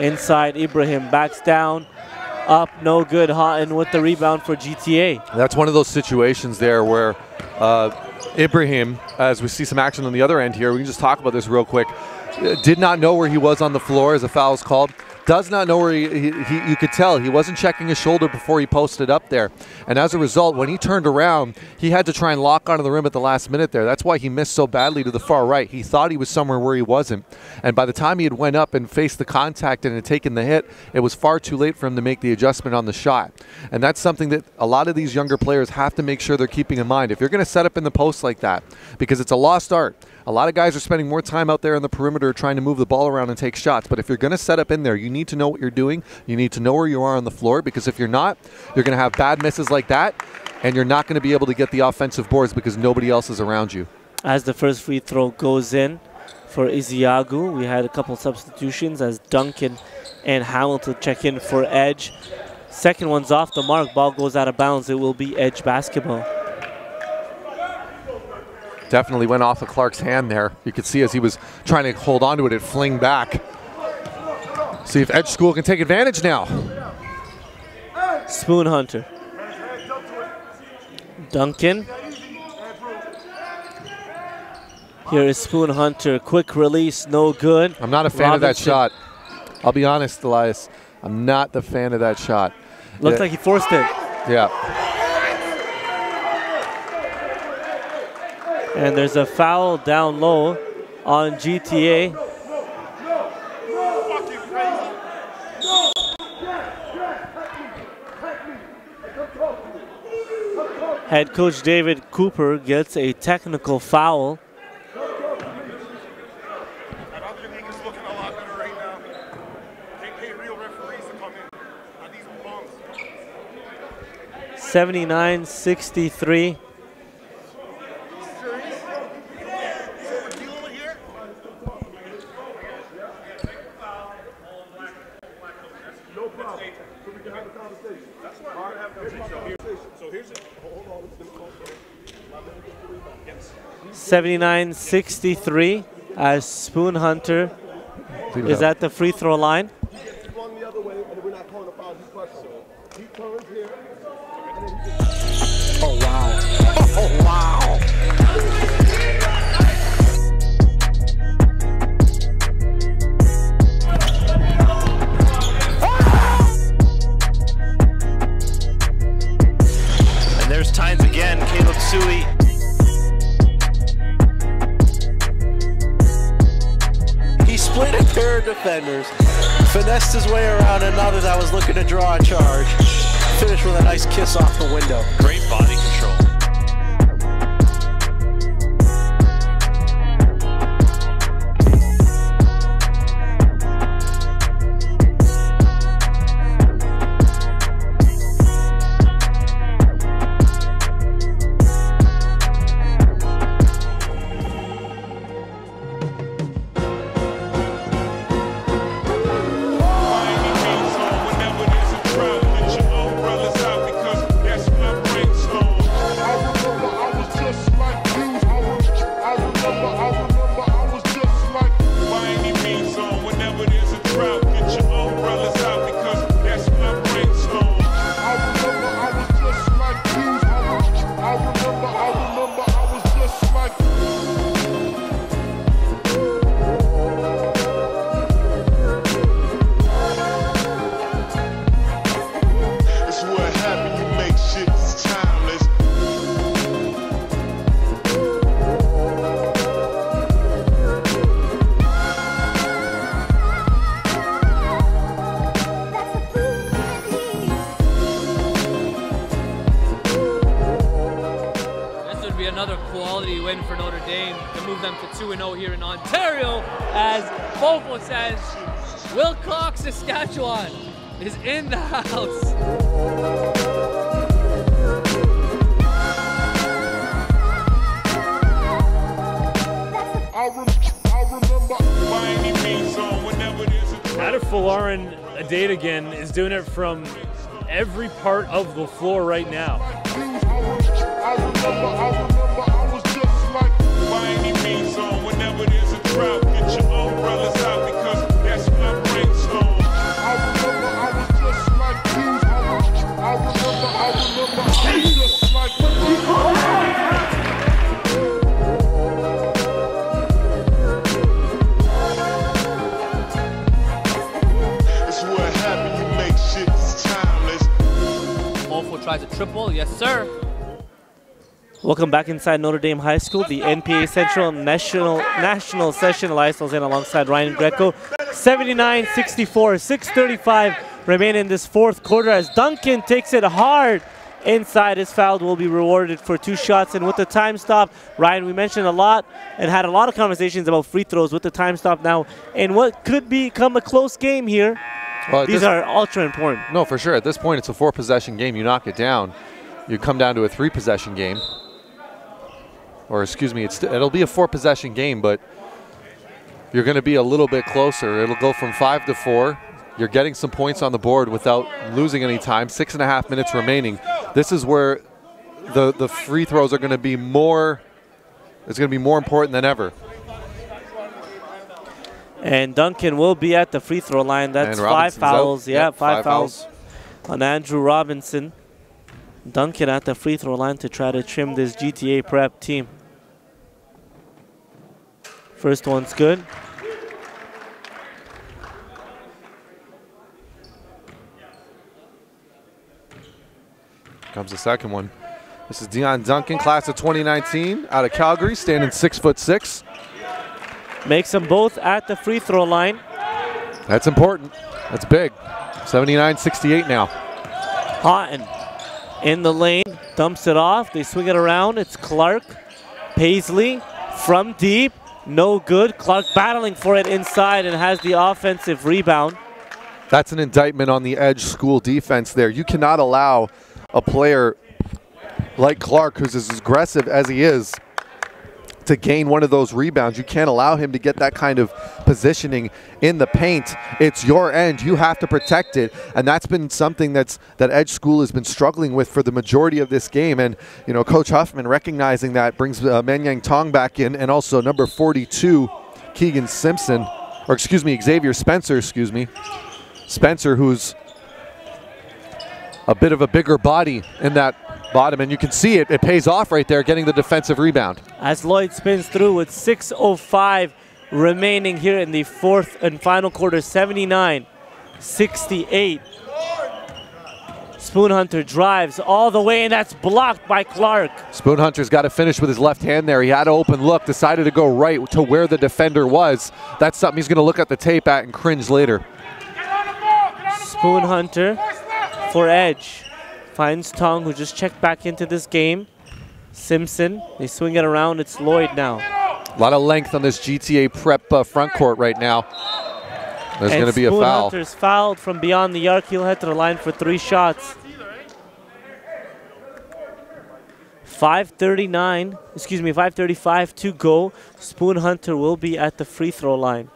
Inside, Ibrahim backs down. Up, no good. Houghton with the rebound for GTA. That's one of those situations there where Ibrahim, as we see some action on the other end here, we can just talk about this real quick, did not know where he was on the floor as a foul is called. Does not know where you could tell he wasn't checking his shoulder before he posted up there. And as a result, when he turned around, he had to try and lock onto the rim at the last minute there. That's why he missed so badly to the far right. He thought he was somewhere where he wasn't. And by the time he had went up and faced the contact and had taken the hit, it was far too late for him to make the adjustment on the shot. And that's something that a lot of these younger players have to make sure they're keeping in mind. If you're going to set up in the post like that, because it's a lost art. A lot of guys are spending more time out there on the perimeter trying to move the ball around and take shots. But if you're going to set up in there, you need to know what you're doing. You need to know where you are on the floor, because if you're not, you're going to have bad misses like that, and you're not going to be able to get the offensive boards because nobody else is around you. As the first free throw goes in for Iziagu, we had a couple substitutions as Duncan and Hamilton check in for Edge. Second one's off the mark. Ball goes out of bounds. It will be Edge basketball. Definitely went off of Clark's hand there. You could see as he was trying to hold on to it, it fling back. See if Edge School can take advantage now. Spoon Hunter. Duncan. Here is Spoon Hunter. Quick release, no good. I'm not a fan of that shot. I'll be honest, Elias. I'm not the fan of that shot. Looks like he forced it. Yeah. And there's a foul down low on GTA. Head coach David Cooper gets a technical foul. (79-63). as Spoon Hunter is at the free throw line. Oh, wow. Oh, wow. And there's Tynes again, Caleb Sui. He split a pair of defenders, finessed his way around another that was looking to draw a charge. Finished with a nice kiss off the window. Great body control. Another quality win for Notre Dame to move them to 2-0 here in Ontario, as Fofo says Wilcox, Saskatchewan is in the house. Adefolarin Adadagan is doing it from every part of the floor right now. I remember, I was just like, by any means on, whenever there's a drought, get your umbrellas out because that's my brainstorm. I remember, I was just like you. I remember, I was just like It's what happened, you make shit timeless. Fofo tries a triple, yes sir. Welcome back inside Notre Dame High School, the NPA Central National Session. Elias in alongside Ryan Greco. 79-64, 6:35 remain in this fourth quarter as Duncan takes it hard inside. His foul will be rewarded for 2 shots. And with the time stop, Ryan, we mentioned a lot and had a lot of conversations about free throws with the time stop now in what could become a close game here. Well, these are ultra important. No, for sure. At this point, it's a 4-possession game. You knock it down, you come down to a 3-possession game. Or excuse me, it'll be a 4-possession game, but you're going to be a little bit closer. It'll go from 5 to 4. You're getting some points on the board without losing any time. 6.5 minutes remaining. This is where the free throws are going to be more. It's going to be more important than ever. And Duncan will be at the free throw line. That's 5 fouls. Yeah, 5 fouls on Andrew Robinson. Duncan at the free throw line to try to trim this GTA prep team. First one's good. Comes the second one. This is Dion Duncan, class of 2019, out of Calgary, standing 6'6". Makes them both at the free throw line. That's important. That's big. 79-68 now. Houghton in the lane, dumps it off. They swing it around. It's Clark. Paisley from deep. No good. Clark battling for it inside and has the offensive rebound. That's an indictment on the Edge school defense there. You cannot allow a player like Clark, who's as aggressive as he is, to gain one of those rebounds. You can't allow him to get that kind of positioning in the paint. It's your end. You have to protect it, and that's been something that Edge School has been struggling with for the majority of this game. And you know, Coach Huffman recognizing that brings Manyang Tong back in, and also number 42, Keegan Simpson, or excuse me, Xavier Spencer, excuse me. Spencer, who's a bit of a bigger body in that bottom, and you can see it pays off right there, getting the defensive rebound. As Lloyd spins through with 6:05 remaining here in the fourth and final quarter, 79-68. Spoon Hunter drives all the way, and that's blocked by Clark. Spoon Hunter's got to finish with his left hand there. He had an open look, decided to go right to where the defender was. That's something he's going to look at the tape at and cringe later. Spoon Hunter for Edge. Finds Tong, who just checked back into this game. Simpson, they swing it around. It's Lloyd now. A lot of length on this GTA Prep front court right now. There's going to be a foul. Spoon Hunter's fouled from beyond the arc. He'll head to the line for 3 shots. 5:35 to go. Spoon Hunter will be at the free throw line.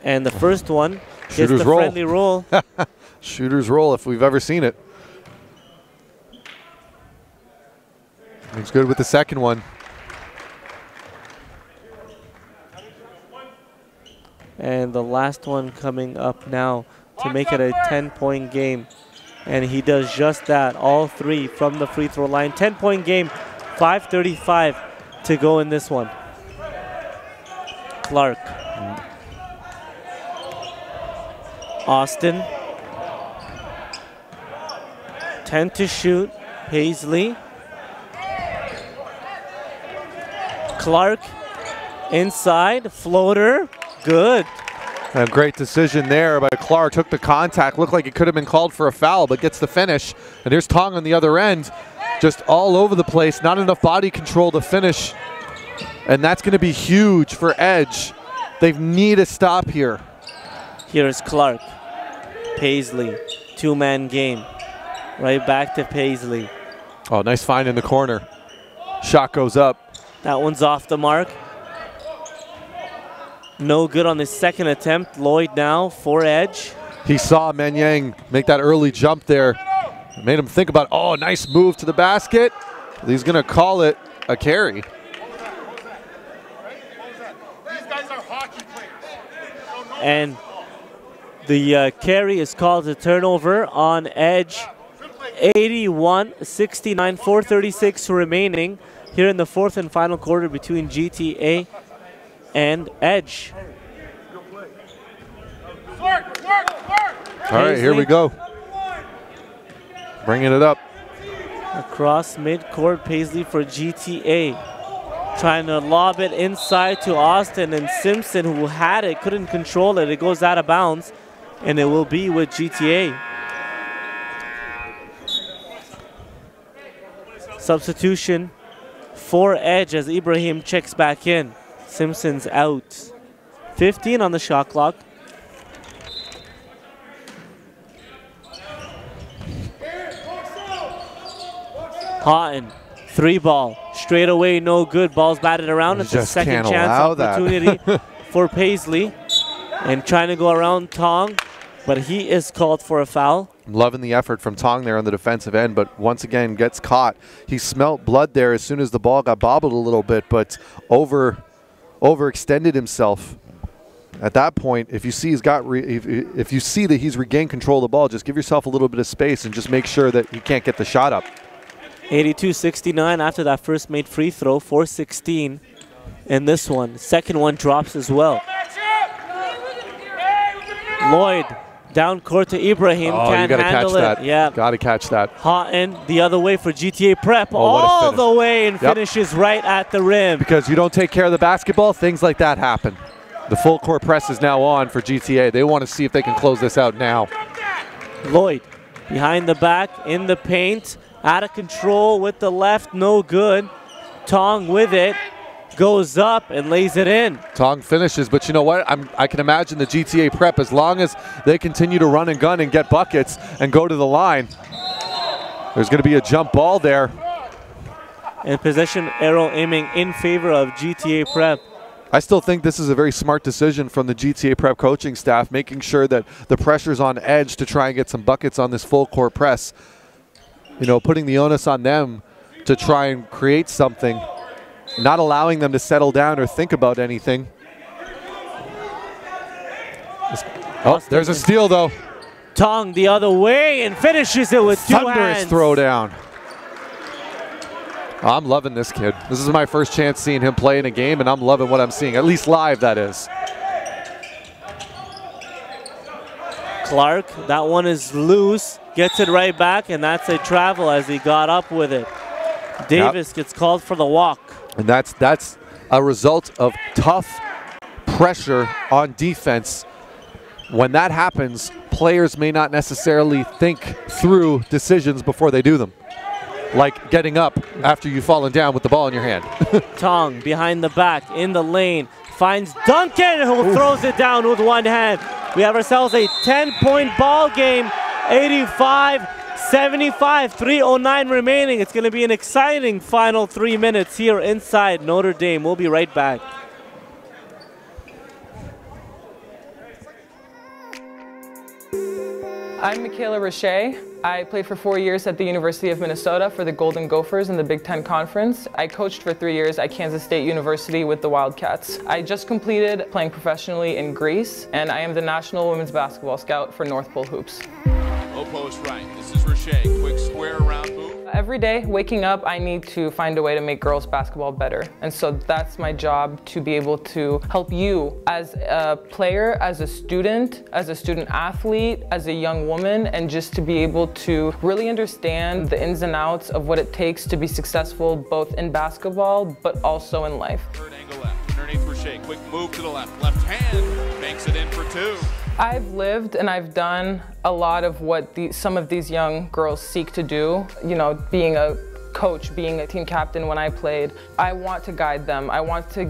And the first one gets the friendly roll. Shooter's roll, if we've ever seen it. He's good with the second one. And the last one coming up now to make it a 10-point game. And he does just that, all 3 from the free throw line. 10-point game, 5:35 to go in this one. Clark. Austin. 10 to shoot. Paisley. Clark inside, floater, good. A great decision there by Clark. Took the contact, looked like it could have been called for a foul, but gets the finish. And here's Tong on the other end, just all over the place, not enough body control to finish. And that's going to be huge for Edge. They need a stop here. Here's Clark. Paisley, 2-man game. Right back to Paisley. Oh, nice find in the corner. Shot goes up. That one's off the mark. No good on the second attempt. Lloyd now for Edge. He saw Menyang make that early jump there. It made him think about, oh, nice move to the basket. He's going to call it a carry. And the carry is called a turnover on Edge. 81-69, 4:36 remaining here in the fourth and final quarter between GTA and Edge. All right, here we go. Bringing it up. Across midcourt, Paisley for GTA. Trying to lob it inside to Austin, and Simpson, who had it, couldn't control it. It goes out of bounds, and it will be with GTA. Substitution for Edge as Ibrahim checks back in. Simpson's out. 15 on the shot clock. Houghton, 3-ball, straight away, no good. Ball's batted around. It's a second chance opportunity for Paisley. And trying to go around Tong, but he is called for a foul. I'm loving the effort from Tong there on the defensive end, but once again gets caught. He smelt blood there as soon as the ball got bobbled a little bit, but overextended himself. At that point, if you see if you see that he's regained control of the ball, just give yourself a little bit of space and just make sure that you can't get the shot up. 82-69 after that first made free throw, 4-16 in this one. Second one drops as well. Lloyd down court to Ibrahim, can't handle it. That. Yeah, gotta catch that. Houghton the other way for GTA Prep, all the way, and finishes right at the rim. Because you don't take care of the basketball, things like that happen. The full court press is now on for GTA. They want to see if they can close this out now. Lloyd behind the back, in the paint, out of control with the left, no good. Tong with it, goes up and lays it in. Tong finishes, but you know what? I can imagine the GTA Prep, as long as they continue to run and gun and get buckets and go to the line, there's going to be a jump ball there. And possession arrow aiming in favor of GTA Prep. I still think this is a very smart decision from the GTA Prep coaching staff, making sure that the pressure's on Edge to try and get some buckets on this full court press. You know, putting the onus on them to try and create something, not allowing them to settle down or think about anything. Oh, there's a steal though. Tong the other way and finishes it with two Thunderous hands. throw down. I'm loving this kid. This is my first chance seeing him play in a game, and I'm loving what I'm seeing, at least live, that is. Clark, that one is loose, gets it right back, and that's a travel as he got up with it. Davis gets called for the walk. And that's a result of tough pressure on defense. When that happens, players may not necessarily think through decisions before they do them. Like getting up after you've fallen down with the ball in your hand. Tong behind the back, in the lane, finds Duncan, who throws it down with one hand. We have ourselves a 10-point ball game, 85-75, 3:09 remaining. It's going to be an exciting final 3 minutes here inside Notre Dame. We'll be right back. I'm Michaela Roche. I played for 4 years at the University of Minnesota for the Golden Gophers in the Big Ten Conference. I coached for 3 years at Kansas State University with the Wildcats. I just completed playing professionally in Greece, and I am the National Women's Basketball Scout for North Pole Hoops. Low post right. This is Roche. Quick square around move. Every day, waking up, I need to find a way to make girls basketball better. And so that's my job, to be able to help you as a player, as a student athlete, as a young woman, and just to be able to really understand the ins and outs of what it takes to be successful both in basketball, but also in life. Third angle left. Underneath Roche. Quick move to the left. Left hand makes it in for two. I've lived and I've done a lot of what some of these young girls seek to do. You know, being a coach, being a team captain when I played, I want to guide them. I want to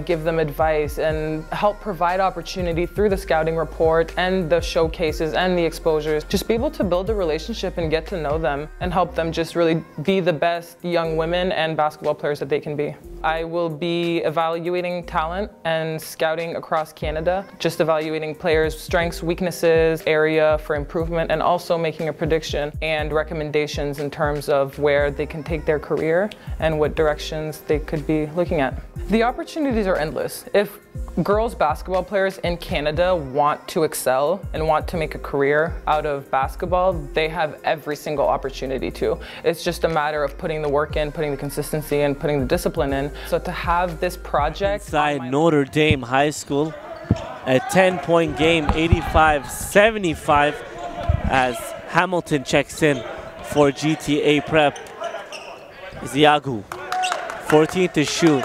give them advice and help provide opportunity through the scouting report and the showcases and the exposures. Just be able to build a relationship and get to know them and help them just really be the best young women and basketball players that they can be. I will be evaluating talent and scouting across Canada, just evaluating players' strengths, weaknesses, area for improvement, and also making a prediction and recommendations in terms of where they can take their career and what directions they could be looking at. The opportunities are endless. If girls basketball players in Canada want to excel and want to make a career out of basketball, they have every single opportunity to. It's just a matter of putting the work in, putting the consistency in, putting the discipline in. So to have this project inside Notre Dame High School, a 10-point game, 85-75, as Hamilton checks in for GTA Prep. Ziagu, 14 to shoot.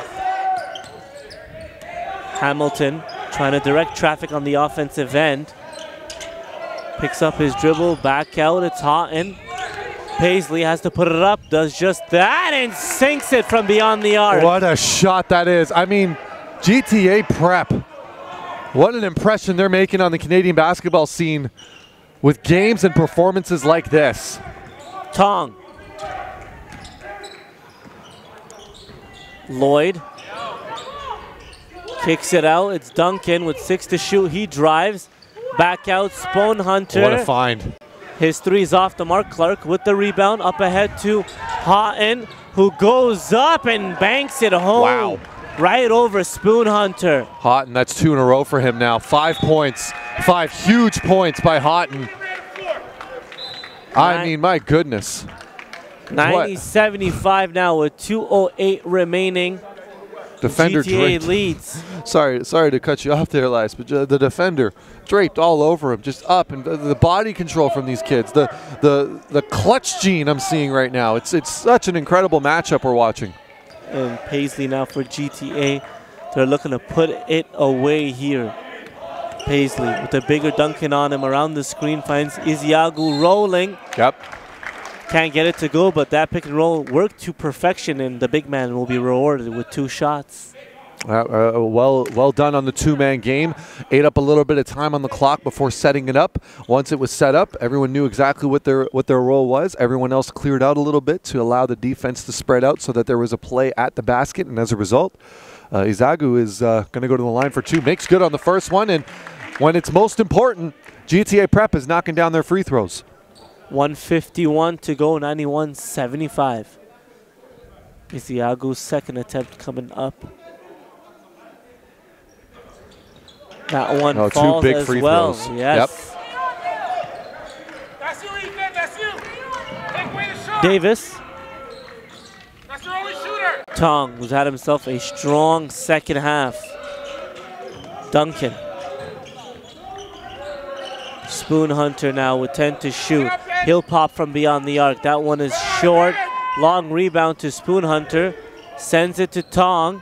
Hamilton trying to direct traffic on the offensive end. Picks up his dribble, back out, it's Houghton. Paisley has to put it up, does just that, and sinks it from beyond the arc. What a shot that is. I mean, GTA Prep, what an impression they're making on the Canadian basketball scene with games and performances like this. Tong. Lloyd kicks it out. It's Duncan with 6 to shoot. He drives. Back out, Spoon Hunter. What a find. His three's off the mark. Clark with the rebound. Up ahead to Houghton, who goes up and banks it home. Wow. Right over Spoon Hunter. Houghton, that's 2 in a row for him now. 5 points. 5 huge points by Houghton. I mean, my goodness. 90-75 now with 2:08 remaining. Defender GTA draped. leads. Sorry to cut you off there, Elias, but the defender draped all over him, just up, and the body control from these kids, the clutch gene I'm seeing right now. It's such an incredible matchup we're watching. And Paisley now for GTA. They're looking to put it away here. Paisley with a bigger Duncan on him around the screen, finds Iziagu rolling. Yep. Can't get it to go, but that pick and roll worked to perfection, and the big man will be rewarded with 2 shots. Well done on the 2-man game. Ate up a little bit of time on the clock before setting it up. Once it was set up, everyone knew exactly what their role was. Everyone else cleared out a little bit to allow the defense to spread out so that there was a play at the basket, and as a result, Iziagu is going to go to the line for 2. Makes good on the first one, and when it's most important, GTA Prep is knocking down their free throws. 1:51 to go, 91-75. Isiagu's second attempt coming up. That one falls two big as free well. throws. Yes. That's you, Ethan. That's you. Take away the shot. Davis. That's your only shooter. Tong, who's had himself a strong second half. Duncan. Spoon Hunter now with 10 to shoot. He'll pop from beyond the arc. That one is short. Long rebound to Spoon Hunter. Sends it to Tong.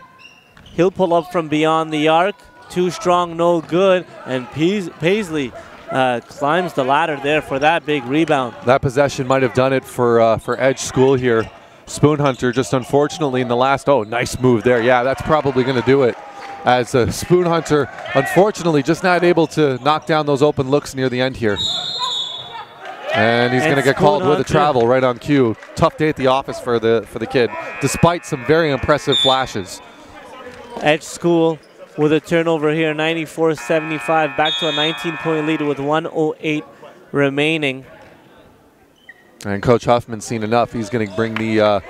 He'll pull up from beyond the arc. Too strong, no good. And Paisley climbs the ladder there for that big rebound. That possession might have done it for Edge School here. Spoon Hunter just unfortunately in the last, nice move there. Yeah, that's probably going to do it. As Spoon Hunter, unfortunately, just not able to knock down those open looks near the end here. And he's going to get called with a travel right on cue. Tough day at the office for the kid, despite some very impressive flashes. Edge School with a turnover here, 94-75, back to a 19-point lead with 1:08 remaining. And Coach Huffman's seen enough. He's going to bring the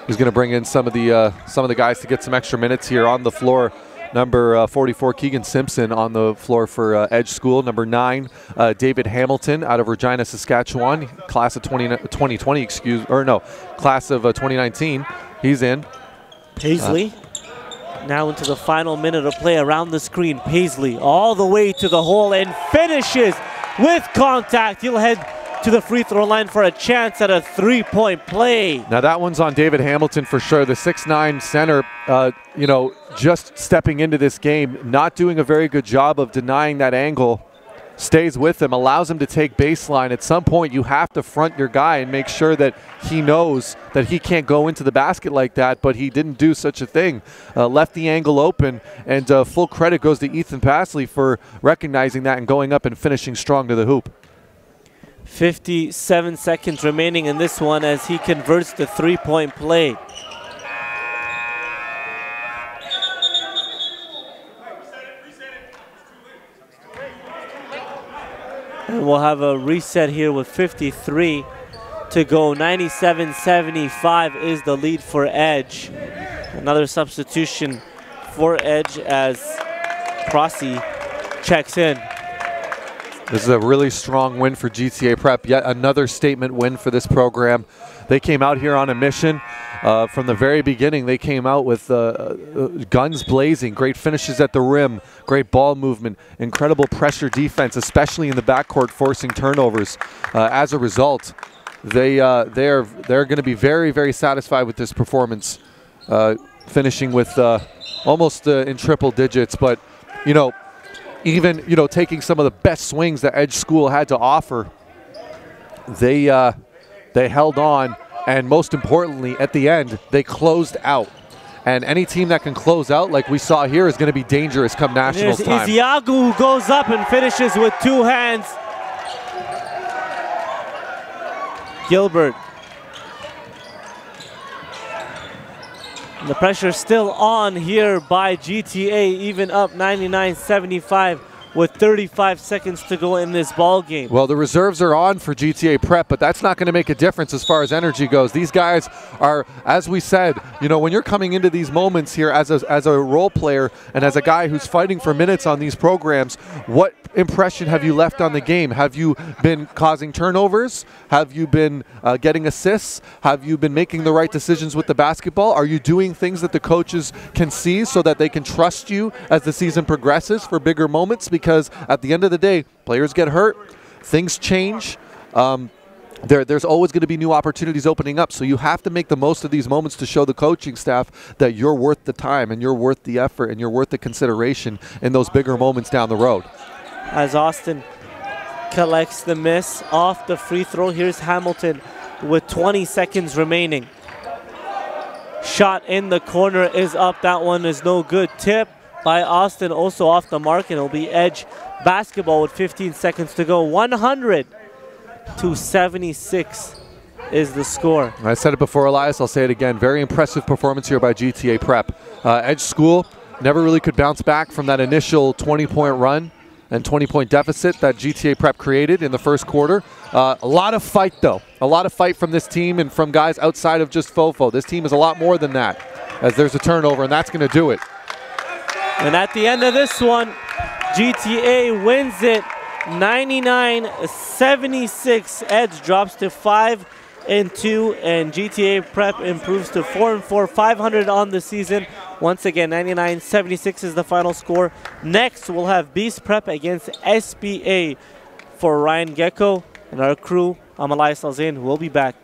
he's going to bring in some of the guys to get some extra minutes here on the floor. Number 44, Keegan Simpson on the floor for Edge School. Number 9, David Hamilton out of Regina, Saskatchewan, class of 2020, class of 2019. He's in. Paisley now into the final minute of play around the screen. Paisley all the way to the hole and finishes with contact. He'll head to the free throw line for a chance at a three-point play. Now that one's on David Hamilton for sure. The 6'9" center, just stepping into this game, not doing a very good job of denying that angle. Stays with him, allows him to take baseline. At some point, you have to front your guy and make sure that he knows that he can't go into the basket like that, but he didn't do such a thing. Left the angle open, and full credit goes to Ethan Paisley for recognizing that and going up and finishing strong to the hoop. 57 seconds remaining in this one as he converts the three-point play. And we'll have a reset here with 53 to go. 97-75 is the lead for Edge. Another substitution for Edge as Prossi checks in. This is a really strong win for GTA Prep. Yet another statement win for this program. They came out here on a mission. From the very beginning, they came out with guns blazing, great finishes at the rim, great ball movement, incredible pressure defense, especially in the backcourt, forcing turnovers. As a result, they're going to be very, very satisfied with this performance, finishing with almost in triple digits. But even taking some of the best swings that Edge School had to offer, they held on. And most importantly, at the end, they closed out. And any team that can close out, like we saw here, is going to be dangerous come Nationals time. Isiagu who goes up and finishes with two hands. Gilbert. And the pressure still on here by GTA, even up 99-75. With 35 seconds to go in this ball game. Well, the reserves are on for GTA Prep, but that's not going to make a difference as far as energy goes. These guys are, as we said, when you're coming into these moments here as a role player and as a guy who's fighting for minutes on these programs, what impression have you left on the game? Have you been causing turnovers? Have you been getting assists? Have you been making the right decisions with the basketball? Are you doing things that the coaches can see so that they can trust you as the season progresses for bigger moments? Because at the end of the day, players get hurt, things change. There's always going to be new opportunities opening up, so you have to make the most of these moments to show the coaching staff that you're worth the time and you're worth the effort and you're worth the consideration in those bigger moments down the road. As Austin collects the miss off the free throw, here's Hamilton with 20 seconds remaining. Shot in the corner is up. That one is no good. Tip by Austin, also off the mark, and it'll be Edge basketball with 15 seconds to go. 100-76 is the score. I said it before, Elias. I'll say it again. Very impressive performance here by GTA Prep. Edge School never really could bounce back from that initial 20-point run. and 20-point deficit that GTA Prep created in the first quarter. A lot of fight, though. A lot of fight from this team and from guys outside of just Fofo. This team is a lot more than that, as there's a turnover, and that's going to do it. And at the end of this one, GTA wins it 99-76. Edge drops to 5-2, and GTA Prep improves to 4-4, 500 on the season. Once again, 99-76 is the final score. Next, we'll have Beast Prep against SBA. For Ryan Gecko and our crew, I'm Elias Alzain. We'll be back.